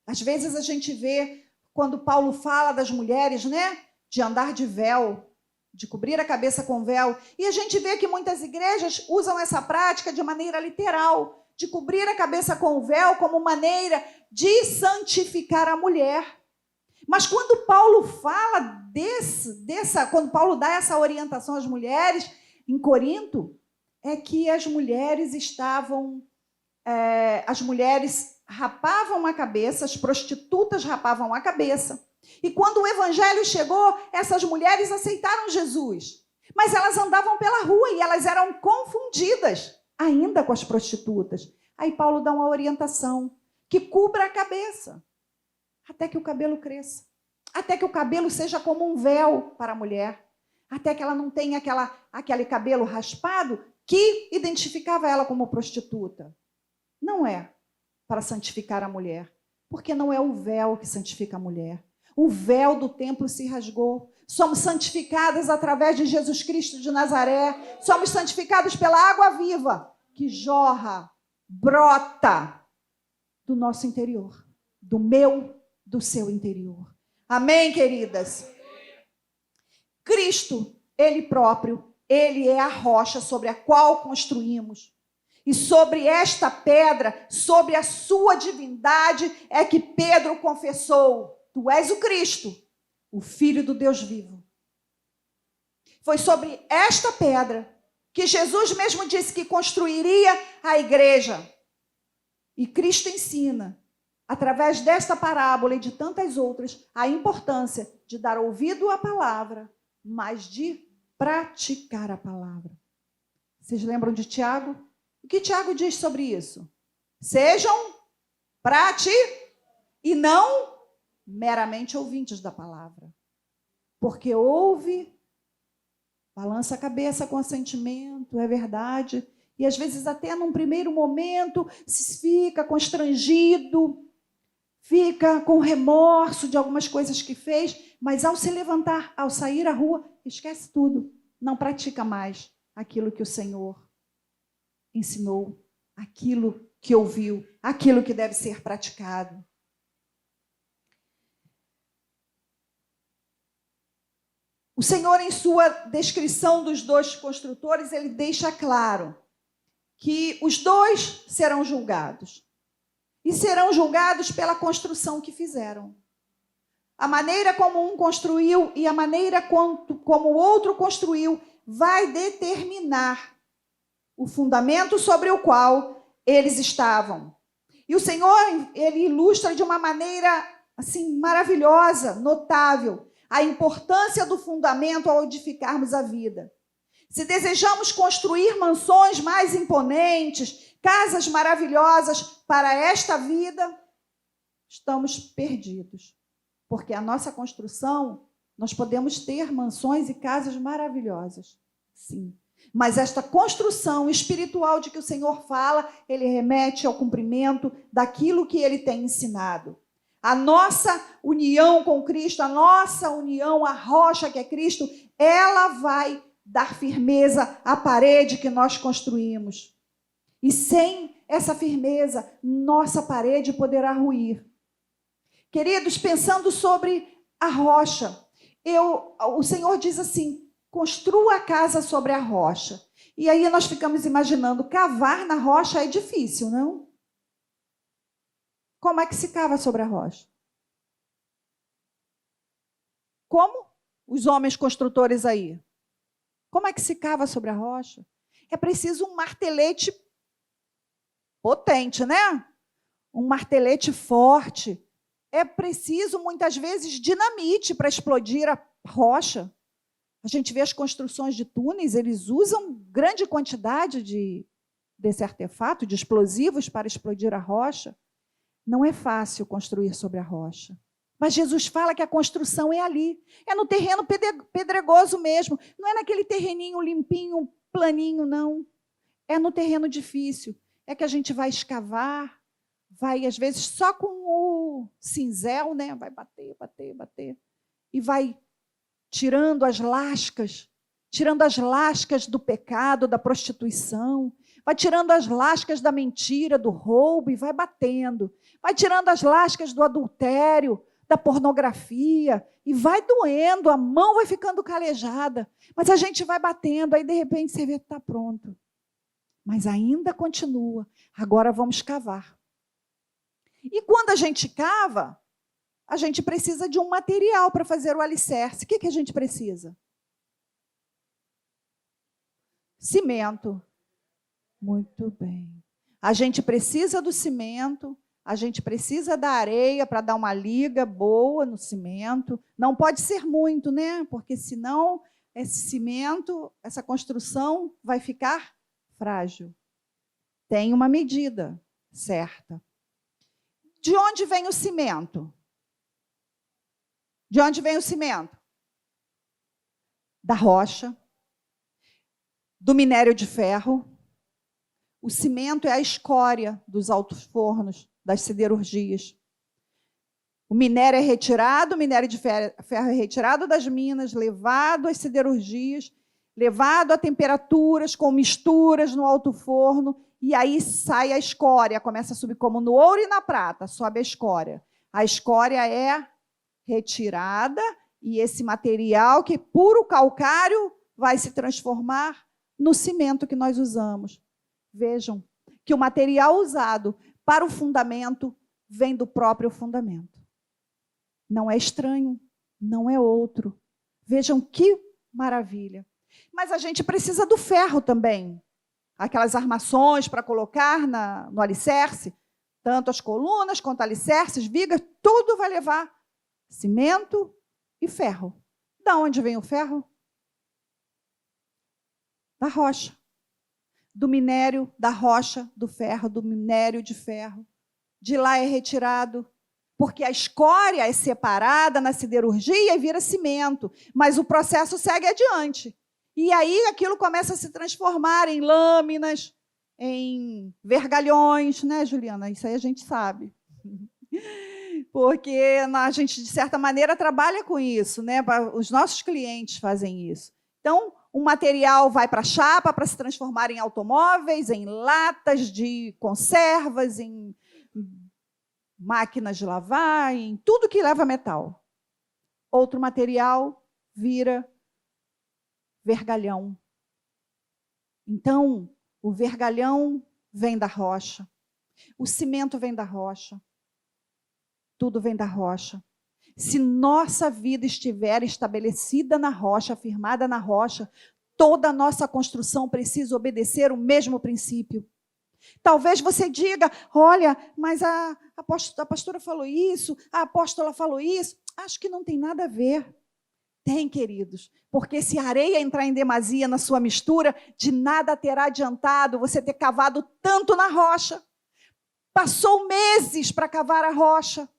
Às vezes a gente vê, quando Paulo fala das mulheres, né? De andar de véu, de cobrir a cabeça com véu. E a gente vê que muitas igrejas usam essa prática de maneira literal, de cobrir a cabeça com o véu como maneira de santificar a mulher. Mas quando Paulo fala quando Paulo dá essa orientação às mulheres em Corinto, é que as mulheres rapavam a cabeça, as prostitutas rapavam a cabeça. E quando o evangelho chegou, essas mulheres aceitaram Jesus. Mas elas andavam pela rua e elas eram confundidas ainda com as prostitutas. Aí Paulo dá uma orientação, que cubra a cabeça, até que o cabelo cresça. Até que o cabelo seja como um véu para a mulher. Até que ela não tenha aquele cabelo raspado que identificava ela como prostituta. Não é para santificar a mulher, porque não é o véu que santifica a mulher. O véu do templo se rasgou. Somos santificadas através de Jesus Cristo de Nazaré. Somos santificados pela água viva que jorra, brota do nosso interior, do seu interior. Amém, queridas? Cristo, Ele próprio, Ele é a rocha sobre a qual construímos. E sobre esta pedra, sobre a sua divindade, é que Pedro confessou: tu és o Cristo, o Filho do Deus vivo. Foi sobre esta pedra que Jesus mesmo disse que construiria a igreja. E Cristo ensina, através desta parábola e de tantas outras, a importância de dar ouvido à palavra, mas de praticar a palavra. Vocês lembram de Tiago? O que Tiago diz sobre isso? Sejam e não meramente ouvintes da palavra. Porque ouve, balança a cabeça com assentimento, é verdade. E às vezes até num primeiro momento se fica constrangido, fica com remorso de algumas coisas que fez, mas ao se levantar, ao sair à rua, esquece tudo. Não pratica mais aquilo que o Senhor ensinou, aquilo que ouviu, aquilo que deve ser praticado. O Senhor, em sua descrição dos dois construtores, ele deixa claro que os dois serão julgados. E serão julgados pela construção que fizeram. A maneira como um construiu e a maneira como o outro construiu vai determinar o fundamento sobre o qual eles estavam. E o Senhor, ele ilustra de uma maneira assim maravilhosa, notável, a importância do fundamento ao edificarmos a vida. Se desejamos construir mansões mais imponentes, casas maravilhosas para esta vida, estamos perdidos. Porque a nossa construção, nós podemos ter mansões e casas maravilhosas, sim. Mas esta construção espiritual de que o Senhor fala, ele remete ao cumprimento daquilo que ele tem ensinado. A nossa união com Cristo, a nossa união à rocha que é Cristo, ela vai dar firmeza à parede que nós construímos. E sem essa firmeza, nossa parede poderá ruir. Queridos, pensando sobre a rocha, o Senhor diz assim: construa a casa sobre a rocha. E aí nós ficamos imaginando, cavar na rocha é difícil, não? Como é que se cava sobre a rocha? Como? Os homens construtores aí. Como é que se cava sobre a rocha? É preciso um martelete potente, né? Um martelete forte. É preciso, muitas vezes, dinamite para explodir a rocha. A gente vê as construções de túneis, eles usam grande quantidade desse artefato, de explosivos, para explodir a rocha. Não é fácil construir sobre a rocha. Mas Jesus fala que a construção é ali. É no terreno pedregoso mesmo. Não é naquele terreninho limpinho, planinho, não. É no terreno difícil. É que a gente vai escavar, vai, às vezes, só com o cinzel, né? Vai bater, bater, bater. E vai tirando as lascas do pecado, da prostituição. Vai tirando as lascas da mentira, do roubo, e vai batendo. Vai tirando as lascas do adultério, da pornografia, e vai doendo, a mão vai ficando calejada. Mas a gente vai batendo, aí de repente você vê que está pronto. Mas ainda continua. Agora vamos cavar. E quando a gente cava, a gente precisa de um material para fazer o alicerce. O que a gente precisa? Cimento. Muito bem. A gente precisa do cimento, a gente precisa da areia para dar uma liga boa no cimento. Não pode ser muito, né? Porque senão esse cimento, essa construção vai ficar frágil. Tem uma medida certa. De onde vem o cimento? De onde vem o cimento? Da rocha, do minério de ferro. O cimento é a escória dos altos fornos, das siderurgias. O minério é retirado, o minério de ferro é retirado das minas, levado às siderurgias, levado a temperaturas com misturas no alto forno, e aí sai a escória, começa a subir como no ouro e na prata, sobe a escória. A escória é retirada e esse material, que puro calcário, vai se transformar no cimento que nós usamos. Vejam que o material usado para o fundamento vem do próprio fundamento. Não é estranho, não é outro. Vejam que maravilha. Mas a gente precisa do ferro também. Aquelas armações para colocar no alicerce, tanto as colunas quanto alicerces, vigas, tudo vai levar cimento e ferro. Da onde vem o ferro? Da rocha. Do minério, da rocha, do ferro, do minério de ferro. De lá é retirado, porque a escória é separada na siderurgia e vira cimento, mas o processo segue adiante. E aí aquilo começa a se transformar em lâminas, em vergalhões, né, Juliana? Isso aí a gente sabe. Porque a gente, de certa maneira, trabalha com isso, né? Os nossos clientes fazem isso. Então, o material vai para a chapa para se transformar em automóveis, em latas de conservas, em máquinas de lavar, em tudo que leva metal. Outro material vira vergalhão. Então, o vergalhão vem da rocha, o cimento vem da rocha, tudo vem da rocha. Se nossa vida estiver estabelecida na rocha, afirmada na rocha, toda a nossa construção precisa obedecer o mesmo princípio. Talvez você diga, olha, mas a pastora falou isso, a apóstola falou isso. Acho que não tem nada a ver. Tem, queridos, porque se a areia entrar em demasia na sua mistura, de nada terá adiantado você ter cavado tanto na rocha. Passou meses para cavar a rocha,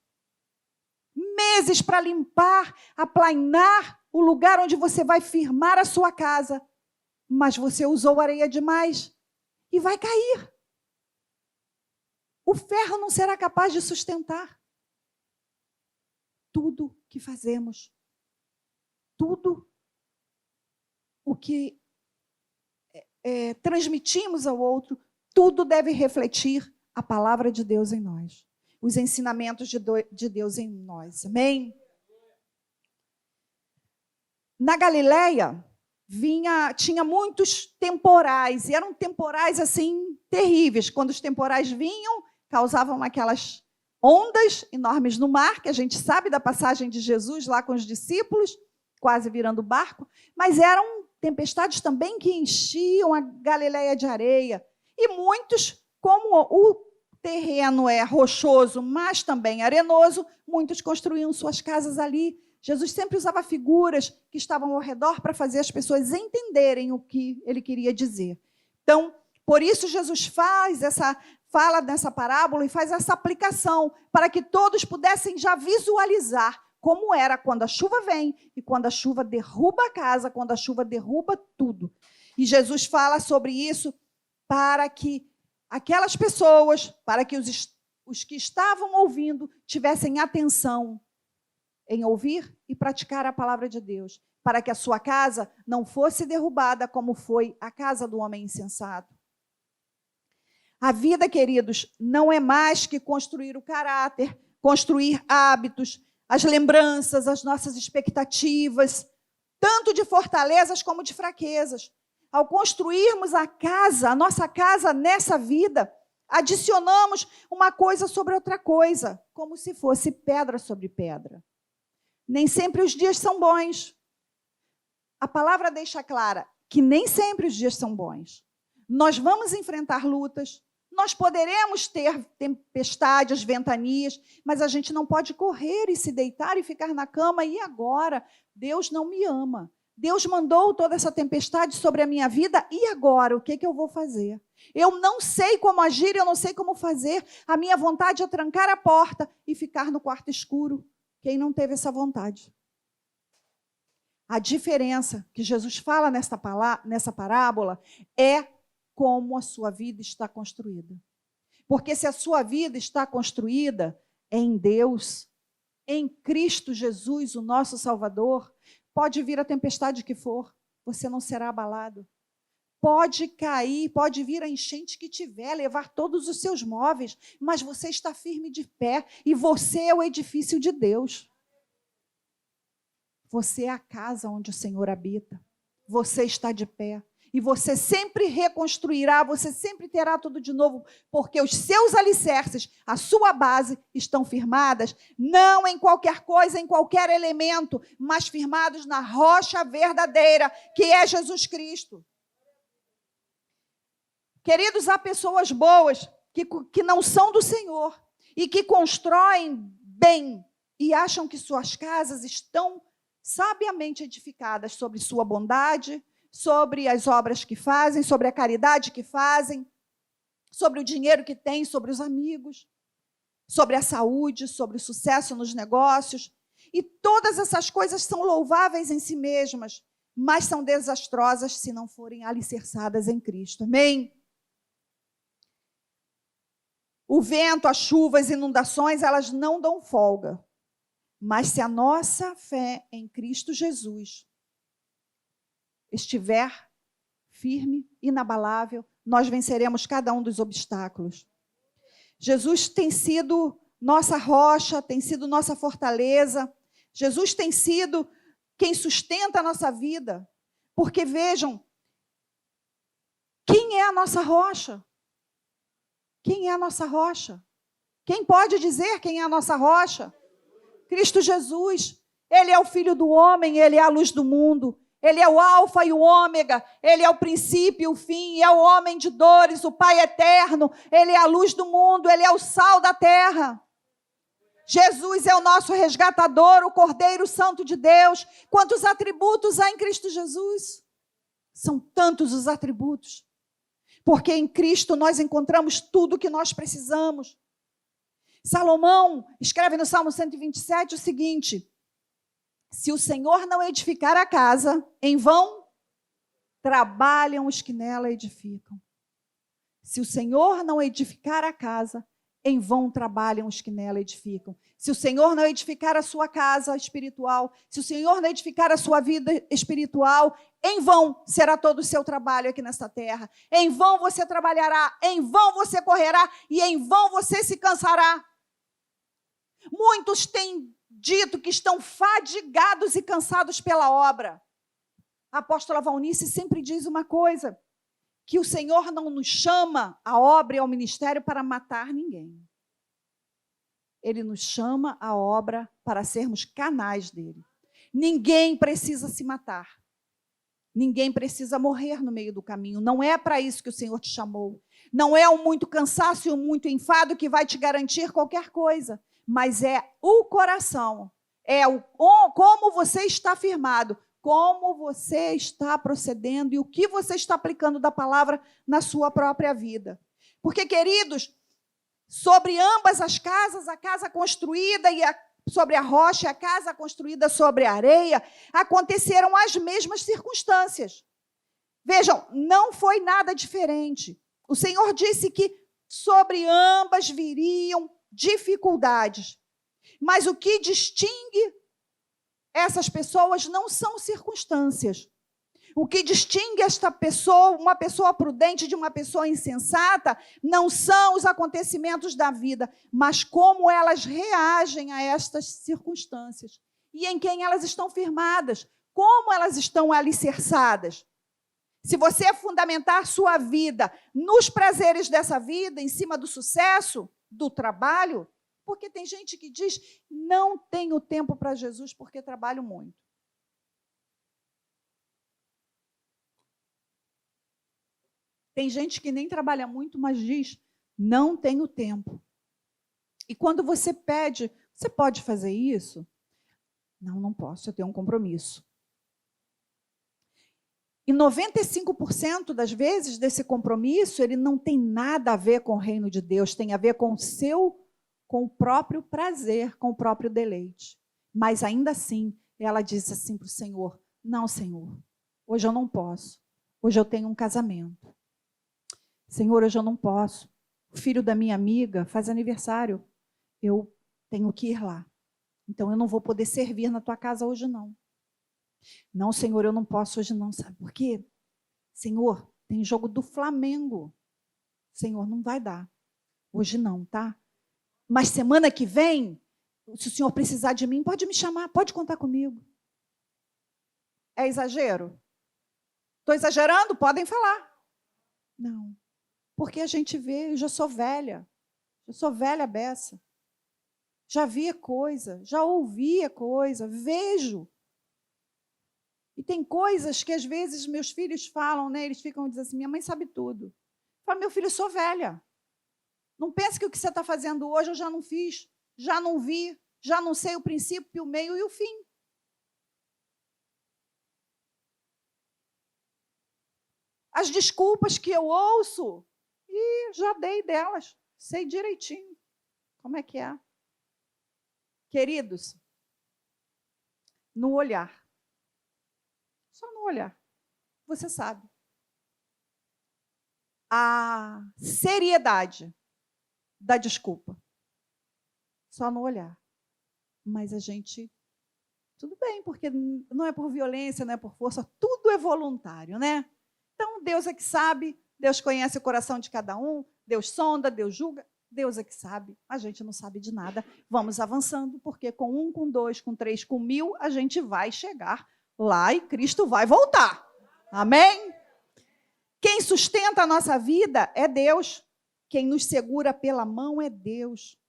meses para limpar, aplainar o lugar onde você vai firmar a sua casa, mas você usou areia demais e vai cair. O ferro não será capaz de sustentar tudo que fazemos. Tudo o que transmitimos ao outro, tudo deve refletir a palavra de Deus em nós, os ensinamentos de Deus em nós. Amém? Na Galileia, tinha muitos temporais, e eram temporais assim terríveis. Quando os temporais vinham, causavam aquelas ondas enormes no mar, que a gente sabe da passagem de Jesus lá com os discípulos, quase virando barco, mas eram tempestades também que enchiam a Galileia de areia. E muitos, como o terreno é rochoso, mas também arenoso, muitos construíam suas casas ali. Jesus sempre usava figuras que estavam ao redor para fazer as pessoas entenderem o que ele queria dizer. Então, por isso Jesus fala nessa parábola e faz essa aplicação, para que todos pudessem já visualizar como era quando a chuva vem e quando a chuva derruba a casa, quando a chuva derruba tudo. E Jesus fala sobre isso para que aquelas pessoas, para que os que estavam ouvindo tivessem atenção em ouvir e praticar a palavra de Deus, para que a sua casa não fosse derrubada como foi a casa do homem insensato. A vida, queridos, não é mais que construir o caráter, construir hábitos, as lembranças, as nossas expectativas, tanto de fortalezas como de fraquezas. Ao construirmos a nossa casa nessa vida, adicionamos uma coisa sobre outra coisa, como se fosse pedra sobre pedra. Nem sempre os dias são bons. A palavra deixa clara que nem sempre os dias são bons. Nós vamos enfrentar lutas, nós poderemos ter tempestades, ventanias, mas a gente não pode correr e se deitar e ficar na cama. E agora? Deus não me ama. Deus mandou toda essa tempestade sobre a minha vida, e agora? O que eu vou fazer? Eu não sei como agir, eu não sei como fazer. A minha vontade é trancar a porta e ficar no quarto escuro. Quem não teve essa vontade? A diferença que Jesus fala nessa parábola é como a sua vida está construída. Porque se a sua vida está construída em Deus, em Cristo Jesus, o nosso Salvador, pode vir a tempestade que for, você não será abalado. Pode cair, pode vir a enchente que tiver, levar todos os seus móveis, mas você está firme de pé e você é o edifício de Deus. Você é a casa onde o Senhor habita. Você está de pé. E você sempre reconstruirá, você sempre terá tudo de novo, porque os seus alicerces, a sua base, estão firmadas, não em qualquer coisa, em qualquer elemento, mas firmados na rocha verdadeira, que é Jesus Cristo.Queridos, há pessoas boas que não são do Senhor e que constroem bem e acham que suas casas estão sabiamente edificadas sobre sua bondade, sobre as obras que fazem, sobre a caridade que fazem, sobre o dinheiro que têm, sobre os amigos, sobre a saúde, sobre o sucesso nos negócios. E todas essas coisas são louváveis em si mesmas, mas são desastrosas se não forem alicerçadas em Cristo. Amém? O vento, a chuva, as inundações, elas não dão folga. Mas se a nossa fé em Cristo Jesus estiver firme, inabalável, nós venceremos cada um dos obstáculos. Jesus tem sido nossa rocha, tem sido nossa fortaleza. Jesus tem sido quem sustenta a nossa vida. Porque vejam, quem é a nossa rocha? Quem é a nossa rocha? Quem pode dizer quem é a nossa rocha? Cristo Jesus. Ele é o Filho do homem, Ele é a luz do mundo. Ele é o alfa e o ômega, Ele é o princípio e o fim, é o homem de dores, o Pai eterno, Ele é a luz do mundo, Ele é o sal da terra. Jesus é o nosso resgatador, o Cordeiro Santo de Deus. Quantos atributos há em Cristo Jesus? São tantos os atributos. Porque em Cristo nós encontramos tudo o que nós precisamos. Salomão escreve no Salmo 127 o seguinte: se o Senhor não edificar a casa, em vão trabalham os que nela edificam. Se o Senhor não edificar a casa, em vão trabalham os que nela edificam. Se o Senhor não edificar a sua casa espiritual, se o Senhor não edificar a sua vida espiritual, em vão será todo o seu trabalho aqui nesta terra. Em vão você trabalhará, em vão você correrá e em vão você se cansará. Muitos têm dito que estão fadigados e cansados pela obra. A apóstola Valnice sempre diz uma coisa, que o Senhor não nos chama à obra e ao ministério para matar ninguém. Ele nos chama à obra para sermos canais dele. Ninguém precisa se matar. Ninguém precisa morrer no meio do caminho. Não é para isso que o Senhor te chamou. Não é o muito cansaço e o muito enfado que vai te garantir qualquer coisa. Mas é o coração. É como você está firmado. Como você está procedendo e o que você está aplicando da palavra na sua própria vida. Porque, queridos, sobre ambas as casas, a casa construída e sobre a rocha, a casa construída sobre a areia, aconteceram as mesmas circunstâncias. Vejam, não foi nada diferente. O Senhor disse que sobre ambas viriam dificuldades. Mas o que distingue essas pessoas não são circunstâncias. O que distingue esta pessoa, uma pessoa prudente de uma pessoa insensata, não são os acontecimentos da vida, mas como elas reagem a estas circunstâncias. E em quem elas estão firmadas, como elas estão alicerçadas. Se você fundamentar sua vida nos prazeres dessa vida, em cima do sucesso, do trabalho, porque tem gente que diz, não tenho tempo para Jesus porque trabalho muito. Tem gente que nem trabalha muito, mas diz, não tenho tempo. E quando você pede, você pode fazer isso? Não, não posso, eu tenho um compromisso. E 95% das vezes desse compromisso, ele não tem nada a ver com o reino de Deus, tem a ver com o próprio prazer, com o próprio deleite. Mas ainda assim, ela disse assim para o Senhor, não, Senhor, hoje eu não posso, hoje eu tenho um casamento. Senhor, hoje eu não posso, o filho da minha amiga faz aniversário, eu tenho que ir lá. Então eu não vou poder servir na tua casa hoje não. Não, Senhor, eu não posso hoje não, sabe por quê? Senhor, tem jogo do Flamengo. Senhor, não vai dar. Hoje não, tá? Mas semana que vem, se o senhor precisar de mim, pode me chamar, pode contar comigo. É exagero? Estou exagerando? Podem falar. Não. Porque a gente vê, eu já sou velha. Eu sou velha beça. Já via coisa, já ouvia coisa, vejo. E tem coisas que às vezes meus filhos falam, né? Eles ficam dizendo assim, minha mãe sabe tudo. Eu falo, meu filho, eu sou velha. Não pense que o que você está fazendo hoje eu já não fiz, já não vi, já não sei o princípio, o meio e o fim. As desculpas que eu ouço, e já dei delas, sei direitinho como é que é. Queridos, no olhar, só no olhar, você sabe. A seriedade da desculpa, só no olhar. Mas a gente, tudo bem, porque não é por violência, não é por força, tudo é voluntário, né? Então, Deus é que sabe, Deus conhece o coração de cada um, Deus sonda, Deus julga, Deus é que sabe, a gente não sabe de nada. Vamos avançando, porque com 1, com 2, com 3, com 1000, a gente vai chegar lá e Cristo vai voltar. Amém? Quem sustenta a nossa vida é Deus. Quem nos segura pela mão é Deus.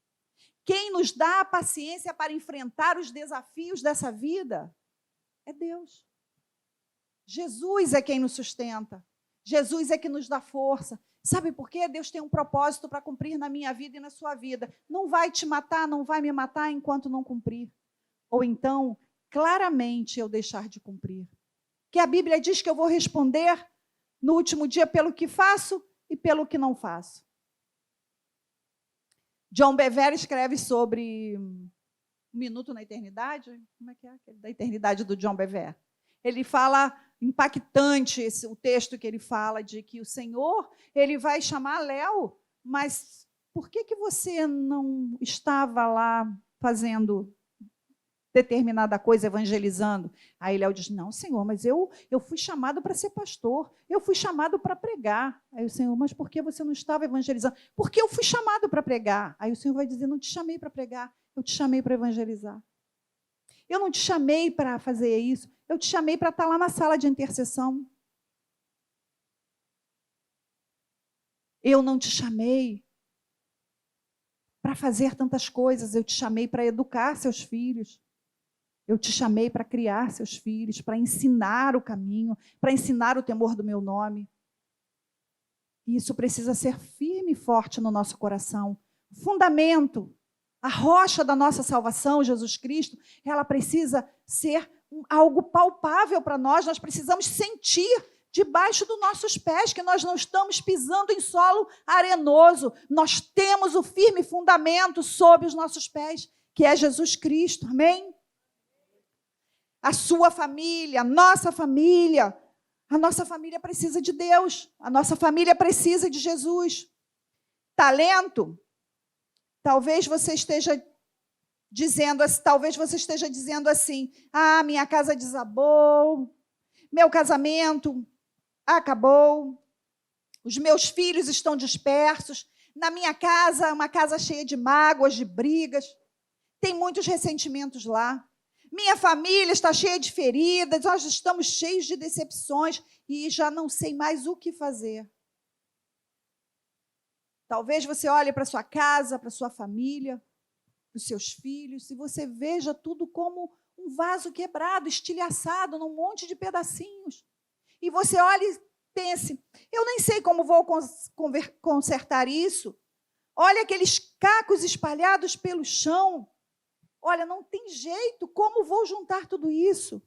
Quem nos dá a paciência para enfrentar os desafios dessa vida é Deus. Jesus é quem nos sustenta. Jesus é que nos dá força. Sabe por quê? Deus tem um propósito para cumprir na minha vida e na sua vida. Não vai te matar, não vai me matar enquanto não cumprir. Ou então, claramente eu deixar de cumprir. Que a Bíblia diz que eu vou responder no último dia pelo que faço e pelo que não faço. John Bevere escreve sobre Um Minuto na Eternidade. Como é que é? Da eternidade do John Bevere. Ele fala, impactante o texto que ele fala, de que o Senhor, ele vai chamar Léo, mas por que você não estava lá fazendo determinada coisa, evangelizando? Aí Léo diz, não, Senhor, mas eu fui chamado para ser pastor, eu fui chamado para pregar. Aí o Senhor, mas por que você não estava evangelizando? Porque eu fui chamado para pregar. Aí o Senhor vai dizer, não te chamei para pregar, eu te chamei para evangelizar. Eu não te chamei para fazer isso, eu te chamei para estar lá na sala de intercessão. Eu não te chamei para fazer tantas coisas, eu te chamei para educar seus filhos. Eu te chamei para criar seus filhos, para ensinar o caminho, para ensinar o temor do meu nome. E isso precisa ser firme e forte no nosso coração. O fundamento, a rocha da nossa salvação, Jesus Cristo, ela precisa ser algo palpável para nós. Nós precisamos sentir debaixo dos nossos pés que nós não estamos pisando em solo arenoso. Nós temos o firme fundamento sob os nossos pés, que é Jesus Cristo. Amém? A sua família, a nossa família precisa de Deus. A nossa família precisa de Jesus. Talento, talvez você esteja dizendo assim, minha casa desabou, meu casamento acabou, os meus filhos estão dispersos, na minha casa, uma casa cheia de mágoas, de brigas, tem muitos ressentimentos lá. Minha família está cheia de feridas, nós estamos cheios de decepções e já não sei mais o que fazer. Talvez você olhe para sua casa, para sua família, para os seus filhos, e você veja tudo como um vaso quebrado, estilhaçado, num monte de pedacinhos. E você olha e pense, eu nem sei como vou consertar isso. Olha aqueles cacos espalhados pelo chão. Olha, não tem jeito, como vou juntar tudo isso?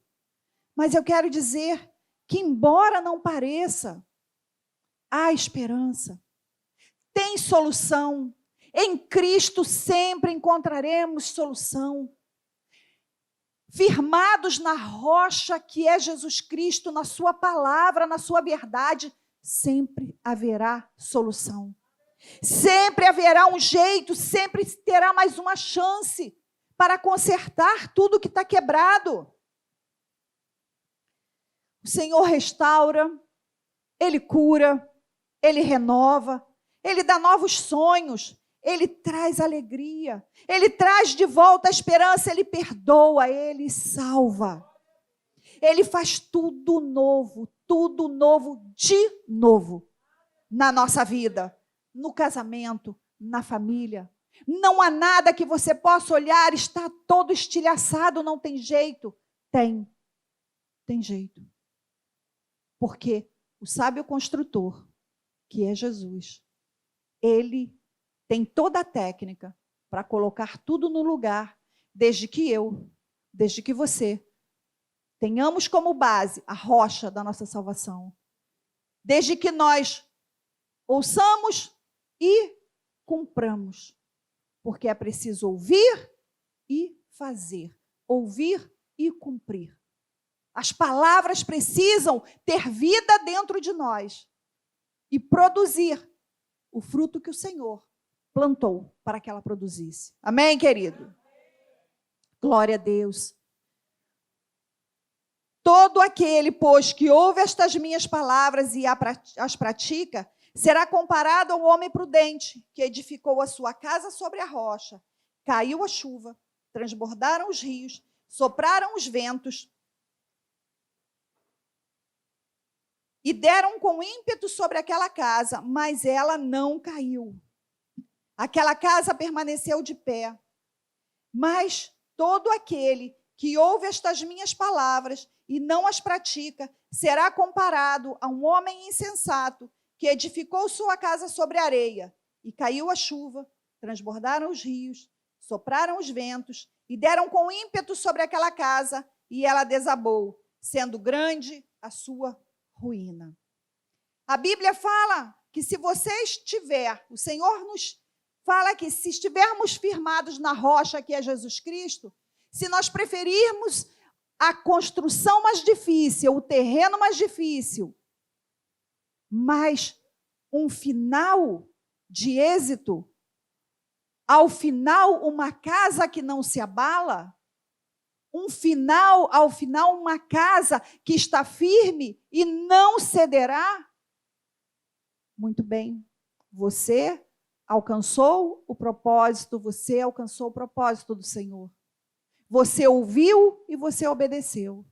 Mas eu quero dizer que, embora não pareça, há esperança. Tem solução. Em Cristo sempre encontraremos solução. Firmados na rocha que é Jesus Cristo, na sua palavra, na sua verdade, sempre haverá solução. Sempre haverá um jeito, sempre terá mais uma chance para consertar tudo que está quebrado. O Senhor restaura, Ele cura, Ele renova, Ele dá novos sonhos, Ele traz alegria, Ele traz de volta a esperança, Ele perdoa, Ele salva. Ele faz tudo novo de novo na nossa vida, no casamento, na família. Não há nada que você possa olhar, está todo estilhaçado, não tem jeito. Tem jeito. Porque o sábio construtor, que é Jesus, ele tem toda a técnica para colocar tudo no lugar, desde que você tenhamos como base a rocha da nossa salvação. Desde que nós ouçamos e cumpramos. Porque é preciso ouvir e fazer. Ouvir e cumprir. As palavras precisam ter vida dentro de nós e produzir o fruto que o Senhor plantou para que ela produzisse. Amém, querido? Glória a Deus. Todo aquele, pois, que ouve estas minhas palavras e as pratica, será comparado ao homem prudente, que edificou a sua casa sobre a rocha. Caiu a chuva, transbordaram os rios, sopraram os ventos e deram com ímpeto sobre aquela casa, mas ela não caiu. Aquela casa permaneceu de pé. Mas todo aquele que ouve estas minhas palavras e não as pratica, será comparado a um homem insensato que edificou sua casa sobre areia, e caiu a chuva, transbordaram os rios, sopraram os ventos, e deram com ímpeto sobre aquela casa, e ela desabou, sendo grande a sua ruína. A Bíblia fala que se você estiver, o Senhor nos fala que se estivermos firmados na rocha que é Jesus Cristo, se nós preferirmos a construção mais difícil, o terreno mais difícil, mas um final de êxito, ao final uma casa que não se abala, ao final uma casa que está firme e não cederá. Muito bem, você alcançou o propósito do Senhor. Você ouviu e você obedeceu.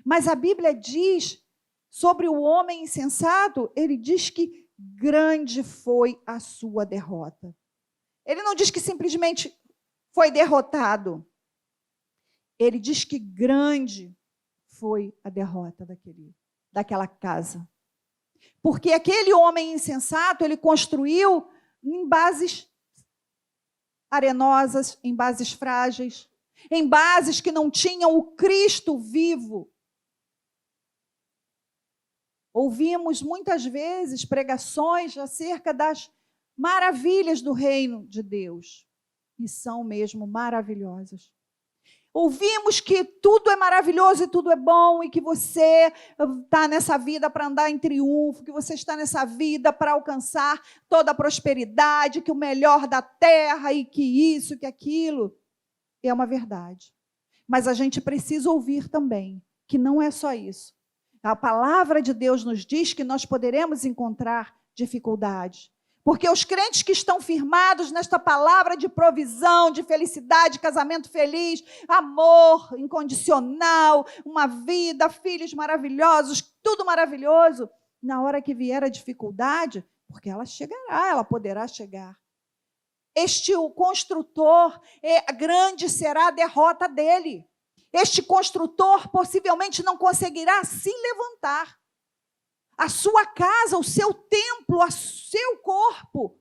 Mas a Bíblia diz sobre o homem insensato, ele diz que grande foi a sua derrota. Ele não diz que simplesmente foi derrotado. Ele diz que grande foi a derrota daquela casa. Porque aquele homem insensato, ele construiu em bases arenosas, em bases frágeis, em bases que não tinham o Cristo vivo. Ouvimos muitas vezes pregações acerca das maravilhas do reino de Deus, e são mesmo maravilhosas. Ouvimos que tudo é maravilhoso e tudo é bom, e que você está nessa vida para andar em triunfo, que você está nessa vida para alcançar toda a prosperidade, que o melhor da terra, e que isso, que aquilo. É uma verdade. Mas a gente precisa ouvir também que não é só isso. A palavra de Deus nos diz que nós poderemos encontrar dificuldades. Porque os crentes que estão firmados nesta palavra de provisão, de felicidade, casamento feliz, amor incondicional, uma vida, filhos maravilhosos, tudo maravilhoso, na hora que vier a dificuldade, porque ela chegará, ela poderá chegar. O construtor, grande será a derrota dele. Este construtor possivelmente não conseguirá se levantar. A sua casa, o seu templo, o seu corpo,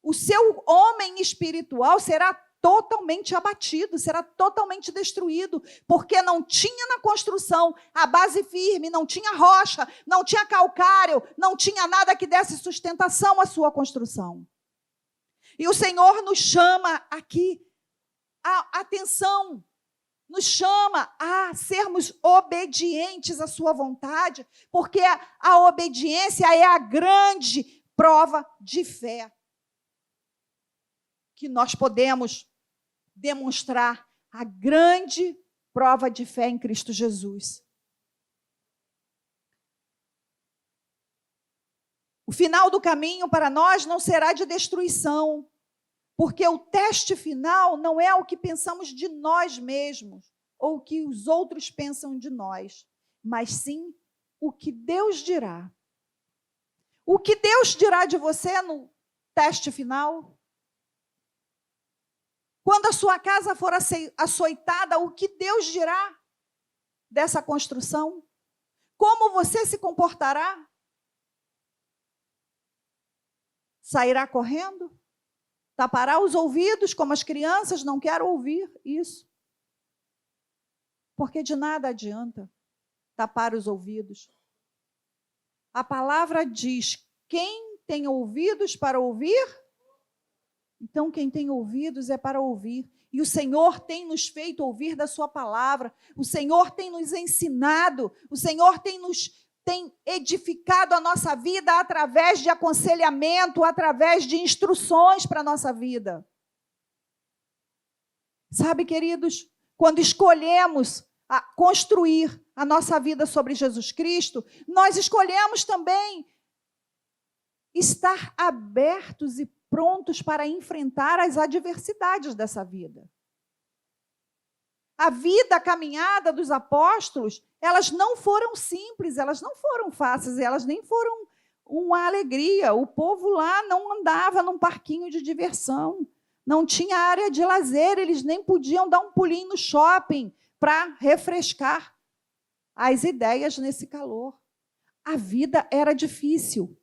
o seu homem espiritual será totalmente abatido, será totalmente destruído, porque não tinha na construção a base firme, não tinha rocha, não tinha calcário, não tinha nada que desse sustentação à sua construção. E o Senhor nos chama aqui a atenção, nos chama a sermos obedientes à sua vontade, porque a obediência é a grande prova de fé que nós podemos demonstrar, a grande prova de fé em Cristo Jesus. O final do caminho para nós não será de destruição, porque o teste final não é o que pensamos de nós mesmos, ou o que os outros pensam de nós, mas sim o que Deus dirá. O que Deus dirá de você no teste final? Quando a sua casa for açoitada, o que Deus dirá dessa construção? Como você se comportará? Sairá correndo? Tapará os ouvidos como as crianças? Não quero ouvir isso. Porque de nada adianta tapar os ouvidos. A palavra diz: quem tem ouvidos para ouvir? Então, quem tem ouvidos é para ouvir. E o Senhor tem nos feito ouvir da sua palavra. O Senhor tem nos ensinado. O Senhor tem edificado a nossa vida através de aconselhamento, através de instruções para a nossa vida. Sabe, queridos, quando escolhemos construir a nossa vida sobre Jesus Cristo, nós escolhemos também estar abertos e prontos para enfrentar as adversidades dessa vida. A vida, a caminhada dos apóstolos, elas não foram simples, elas não foram fáceis, elas nem foram uma alegria. O povo lá não andava num parquinho de diversão, não tinha área de lazer, eles nem podiam dar um pulinho no shopping para refrescar as ideias nesse calor. A vida era difícil.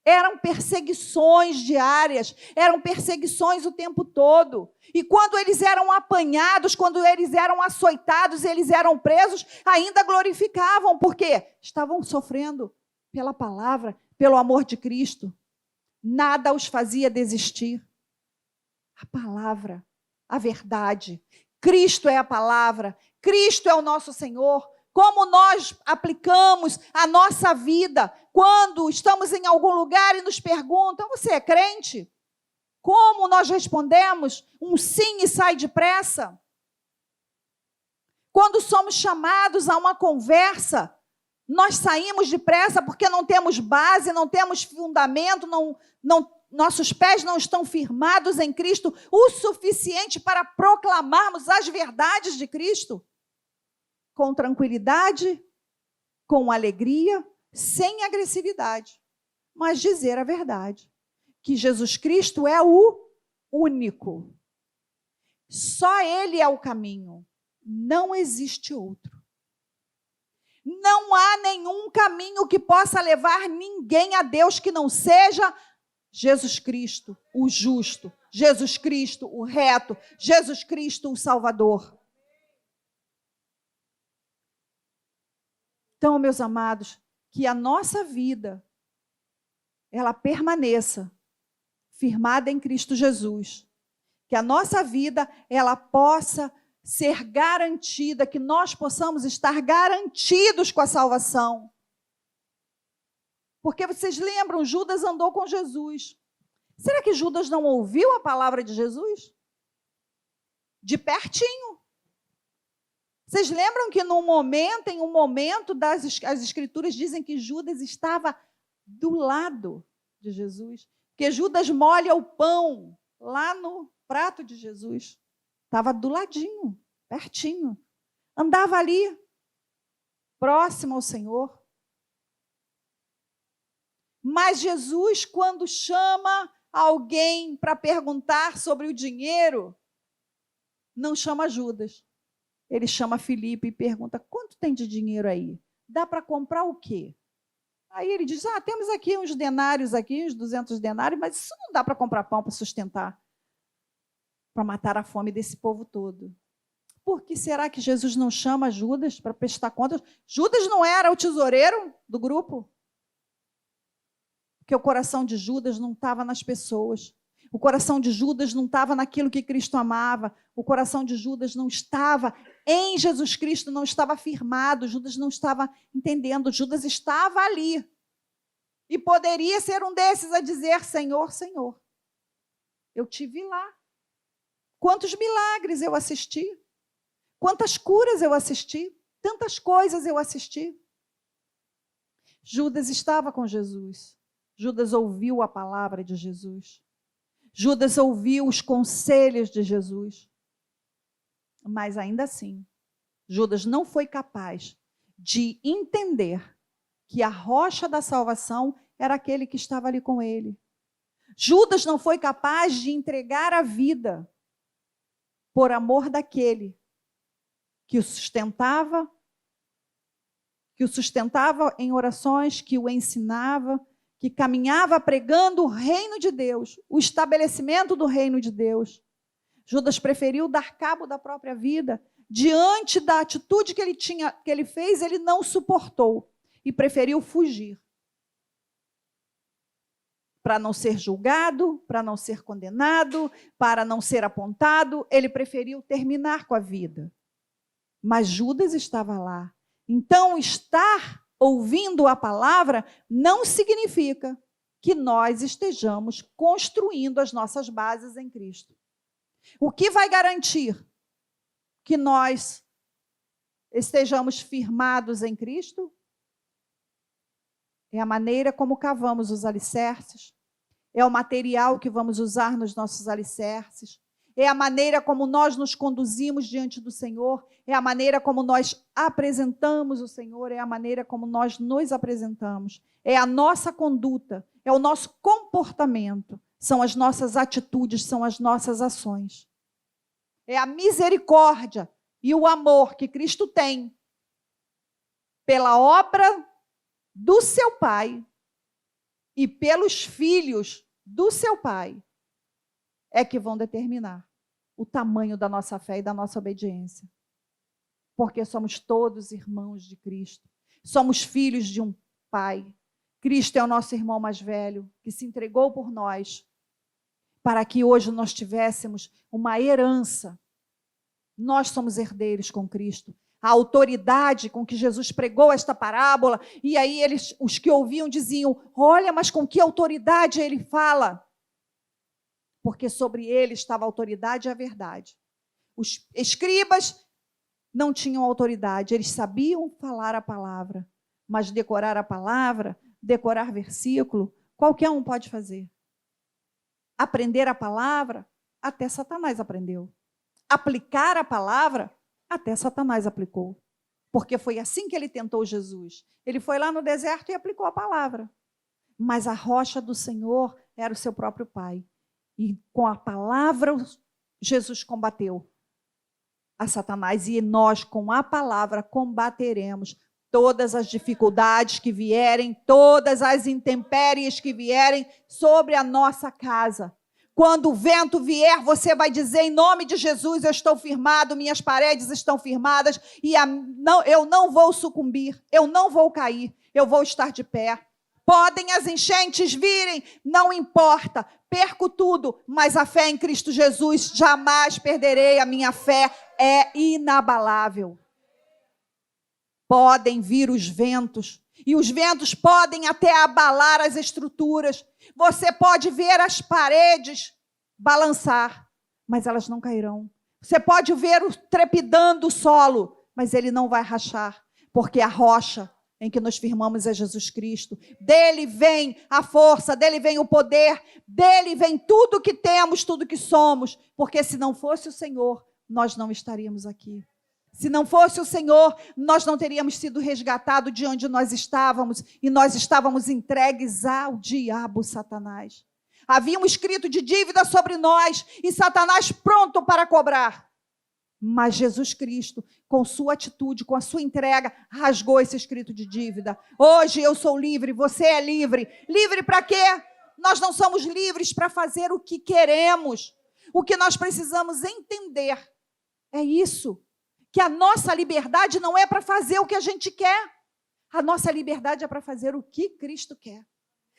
Eram perseguições diárias, eram perseguições o tempo todo. E quando eles eram apanhados, quando eles eram açoitados, eles eram presos, ainda glorificavam, porque estavam sofrendo pela palavra, pelo amor de Cristo. Nada os fazia desistir. A palavra, a verdade. Cristo é a palavra, Cristo é o nosso Senhor. Como nós aplicamos a nossa vida quando estamos em algum lugar e nos perguntam: você é crente? Como nós respondemos? Um sim e sai depressa. Quando somos chamados a uma conversa, nós saímos depressa porque não temos base, não temos fundamento, nossos pés não estão firmados em Cristo o suficiente para proclamarmos as verdades de Cristo. Com tranquilidade, com alegria, sem agressividade, mas dizer a verdade, que Jesus Cristo é o único. Só Ele é o caminho, não existe outro. Não há nenhum caminho que possa levar ninguém a Deus que não seja Jesus Cristo, o justo, Jesus Cristo, o reto, Jesus Cristo, o Salvador. Então, meus amados, que a nossa vida, ela permaneça firmada em Cristo Jesus. Que a nossa vida, ela possa ser garantida, que nós possamos estar garantidos com a salvação. Porque vocês lembram, Judas andou com Jesus. Será que Judas não ouviu a palavra de Jesus? De pertinho. Vocês lembram que em um momento, as Escrituras dizem que Judas estava do lado de Jesus. Porque Judas molha o pão lá no prato de Jesus. Estava do ladinho, pertinho. Andava ali, próximo ao Senhor. Mas Jesus, quando chama alguém para perguntar sobre o dinheiro, não chama Judas. Ele chama Filipe e pergunta: quanto tem de dinheiro aí? Dá para comprar o quê? Aí ele diz: temos aqui uns denários, uns 200 denários, mas isso não dá para comprar pão para sustentar, para matar a fome desse povo todo. Por que será que Jesus não chama Judas para prestar contas? Judas não era o tesoureiro do grupo? Porque o coração de Judas não estava nas pessoas. O coração de Judas não estava naquilo que Cristo amava. O coração de Judas não estava em Jesus Cristo, não estava firmado. Judas não estava entendendo. Judas estava ali. E poderia ser um desses a dizer: Senhor, Senhor, eu te vi lá. Quantos milagres eu assisti. Quantas curas eu assisti. Tantas coisas eu assisti. Judas estava com Jesus. Judas ouviu a palavra de Jesus. Judas ouviu os conselhos de Jesus. Mas ainda assim, Judas não foi capaz de entender que a rocha da salvação era aquele que estava ali com ele. Judas não foi capaz de entregar a vida por amor daquele que o sustentava em orações, que o ensinava, que caminhava pregando o reino de Deus, o estabelecimento do reino de Deus. Judas preferiu dar cabo da própria vida. Diante da atitude que ele fez, ele não suportou e preferiu fugir. Para não ser julgado, para não ser condenado, para não ser apontado, ele preferiu terminar com a vida. Mas Judas estava lá. Então, estar ouvindo a palavra não significa que nós estejamos construindo as nossas bases em Cristo. O que vai garantir que nós estejamos firmados em Cristo? É a maneira como cavamos os alicerces, é o material que vamos usar nos nossos alicerces, é a maneira como nós nos conduzimos diante do Senhor, é a maneira como nós apresentamos o Senhor, é a maneira como nós nos apresentamos, é a nossa conduta, é o nosso comportamento, são as nossas atitudes, são as nossas ações. É a misericórdia e o amor que Cristo tem pela obra do seu Pai e pelos filhos do seu Pai é que vão determinar o tamanho da nossa fé e da nossa obediência. Porque somos todos irmãos de Cristo. Somos filhos de um Pai. Cristo é o nosso irmão mais velho, que se entregou por nós, para que hoje nós tivéssemos uma herança. Nós somos herdeiros com Cristo. A autoridade com que Jesus pregou esta parábola, e aí os que ouviam diziam, olha, mas com que autoridade ele fala? Porque sobre ele estava a autoridade e a verdade. Os escribas não tinham autoridade, eles sabiam falar a palavra, mas decorar a palavra, decorar versículo, qualquer um pode fazer. Aprender a palavra, até Satanás aprendeu. Aplicar a palavra, até Satanás aplicou. Porque foi assim que ele tentou Jesus. Ele foi lá no deserto e aplicou a palavra. Mas a rocha do Senhor era o seu próprio Pai. E com a palavra, Jesus combateu a Satanás. E nós, com a palavra, combateremos todas as dificuldades que vierem, todas as intempéries que vierem sobre a nossa casa. Quando o vento vier, você vai dizer, em nome de Jesus, eu estou firmado, minhas paredes estão firmadas, e eu não vou sucumbir, eu não vou cair, eu vou estar de pé. Podem as enchentes virem, não importa, perco tudo, mas a fé em Cristo Jesus, jamais perderei, a minha fé é inabalável. Podem vir os ventos, e os ventos podem até abalar as estruturas. Você pode ver as paredes balançar, mas elas não cairão. Você pode ver trepidando o solo, mas ele não vai rachar, porque a rocha em que nos firmamos é Jesus Cristo. Dele vem a força, dele vem o poder, dele vem tudo que temos, tudo que somos, porque se não fosse o Senhor, nós não estaríamos aqui. Se não fosse o Senhor, nós não teríamos sido resgatados de onde nós estávamos, e nós estávamos entregues ao diabo, Satanás. Havia um escrito de dívida sobre nós, e Satanás pronto para cobrar. Mas Jesus Cristo, com sua atitude, com a sua entrega, rasgou esse escrito de dívida. Hoje eu sou livre, você é livre. Livre para quê? Nós não somos livres para fazer o que queremos. O que nós precisamos entender é isso. Que a nossa liberdade não é para fazer o que a gente quer. A nossa liberdade é para fazer o que Cristo quer.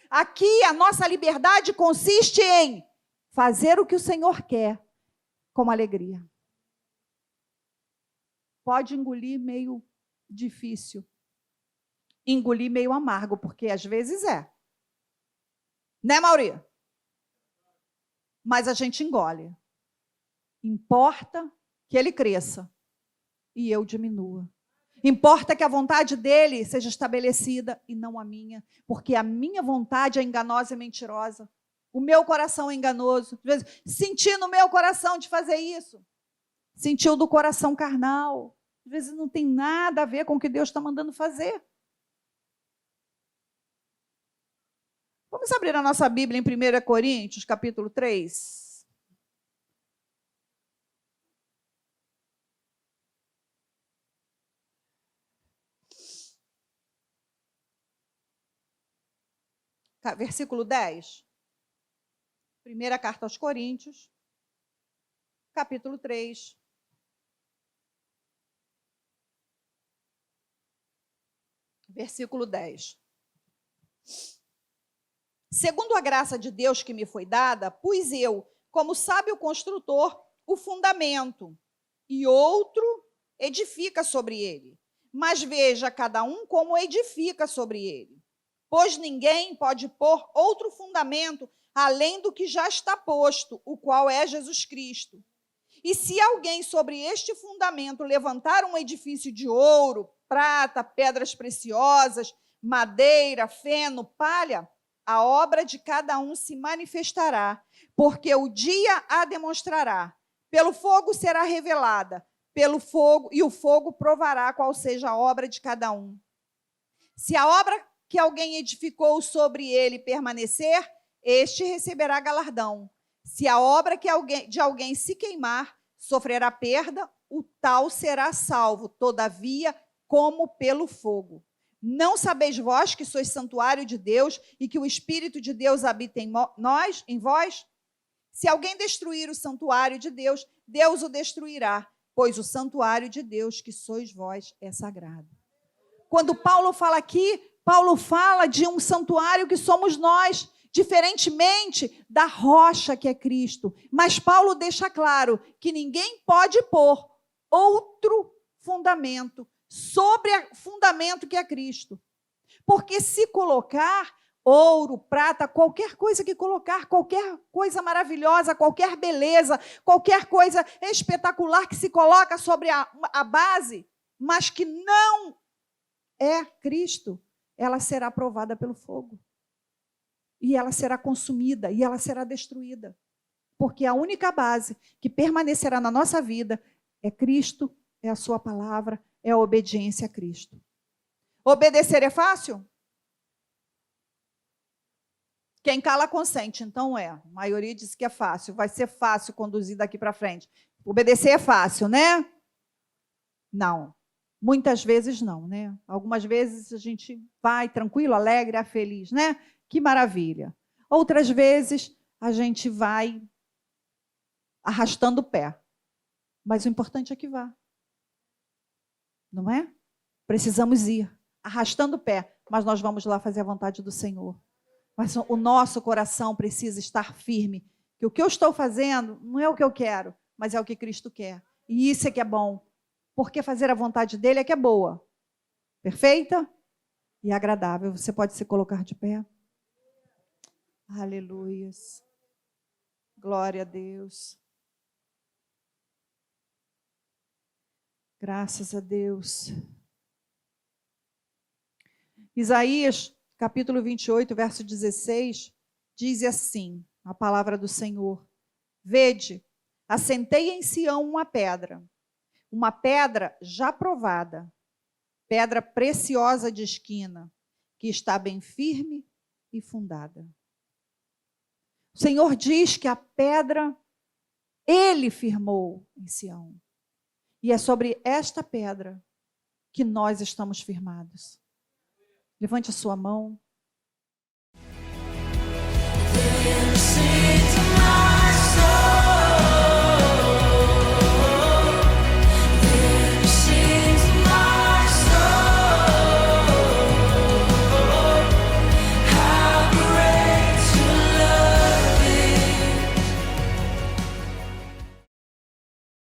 Aqui a nossa liberdade consiste em fazer o que o Senhor quer com alegria. Pode engolir meio difícil, engolir meio amargo, porque às vezes é. Né, Mauri? Mas a gente engole. Importa que ele cresça e eu diminua. Importa que a vontade dele seja estabelecida e não a minha, porque a minha vontade é enganosa e mentirosa. O meu coração é enganoso. Às vezes, senti no meu coração de fazer isso. Sentiu do coração carnal. Às vezes não tem nada a ver com o que Deus está mandando fazer. Vamos abrir a nossa Bíblia em 1 Coríntios, capítulo 3. Versículo 10. Primeira carta aos Coríntios, capítulo 3. Versículo 10. Segundo a graça de Deus que me foi dada, pus eu, como sábio construtor, o fundamento, e outro edifica sobre ele. Mas veja cada um como edifica sobre ele. Pois ninguém pode pôr outro fundamento além do que já está posto, o qual é Jesus Cristo. E se alguém sobre este fundamento levantar um edifício de ouro, prata, pedras preciosas, madeira, feno, palha, a obra de cada um se manifestará, porque o dia a demonstrará. Pelo fogo será revelada, pelo fogo, e o fogo provará qual seja a obra de cada um. Se a obra que alguém edificou sobre ele permanecer, este receberá galardão. Se a obra de alguém se queimar, sofrerá perda, o tal será salvo, todavia, como pelo fogo. Não sabeis vós que sois santuário de Deus e que o Espírito de Deus habita em vós? Se alguém destruir o santuário de Deus, Deus o destruirá, pois o santuário de Deus, que sois vós, é sagrado. Quando Paulo fala aqui, Paulo fala de um santuário que somos nós, diferentemente da rocha que é Cristo. Mas Paulo deixa claro que ninguém pode pôr outro fundamento sobre o fundamento que é Cristo. Porque se colocar ouro, prata, qualquer coisa que colocar, qualquer coisa maravilhosa, qualquer beleza, qualquer coisa espetacular que se coloca sobre a base, mas que não é Cristo, ela será provada pelo fogo. E ela será consumida, e ela será destruída. Porque a única base que permanecerá na nossa vida é Cristo, é a sua palavra, é a obediência a Cristo. Obedecer é fácil? Quem cala consente, então é. A maioria diz que é fácil, vai ser fácil conduzir daqui para frente. Obedecer é fácil, né? Não. Muitas vezes não, né? Algumas vezes a gente vai tranquilo, alegre, feliz, né? Que maravilha. Outras vezes a gente vai arrastando o pé. Mas o importante é que vá. Não é? Precisamos ir arrastando o pé, mas nós vamos lá fazer a vontade do Senhor. Mas o nosso coração precisa estar firme, que o que eu estou fazendo não é o que eu quero, mas é o que Cristo quer. E isso é que é bom. Porque fazer a vontade dele é que é boa, perfeita e agradável. Você pode se colocar de pé? Aleluias. Glória a Deus. Graças a Deus. Isaías, capítulo 28, verso 16, diz assim, a palavra do Senhor: Vede, assentei em Sião uma pedra já provada, pedra preciosa de esquina, que está bem firme e fundada. O Senhor diz que a pedra Ele firmou em Sião. E é sobre esta pedra que nós estamos firmados. Levante a sua mão.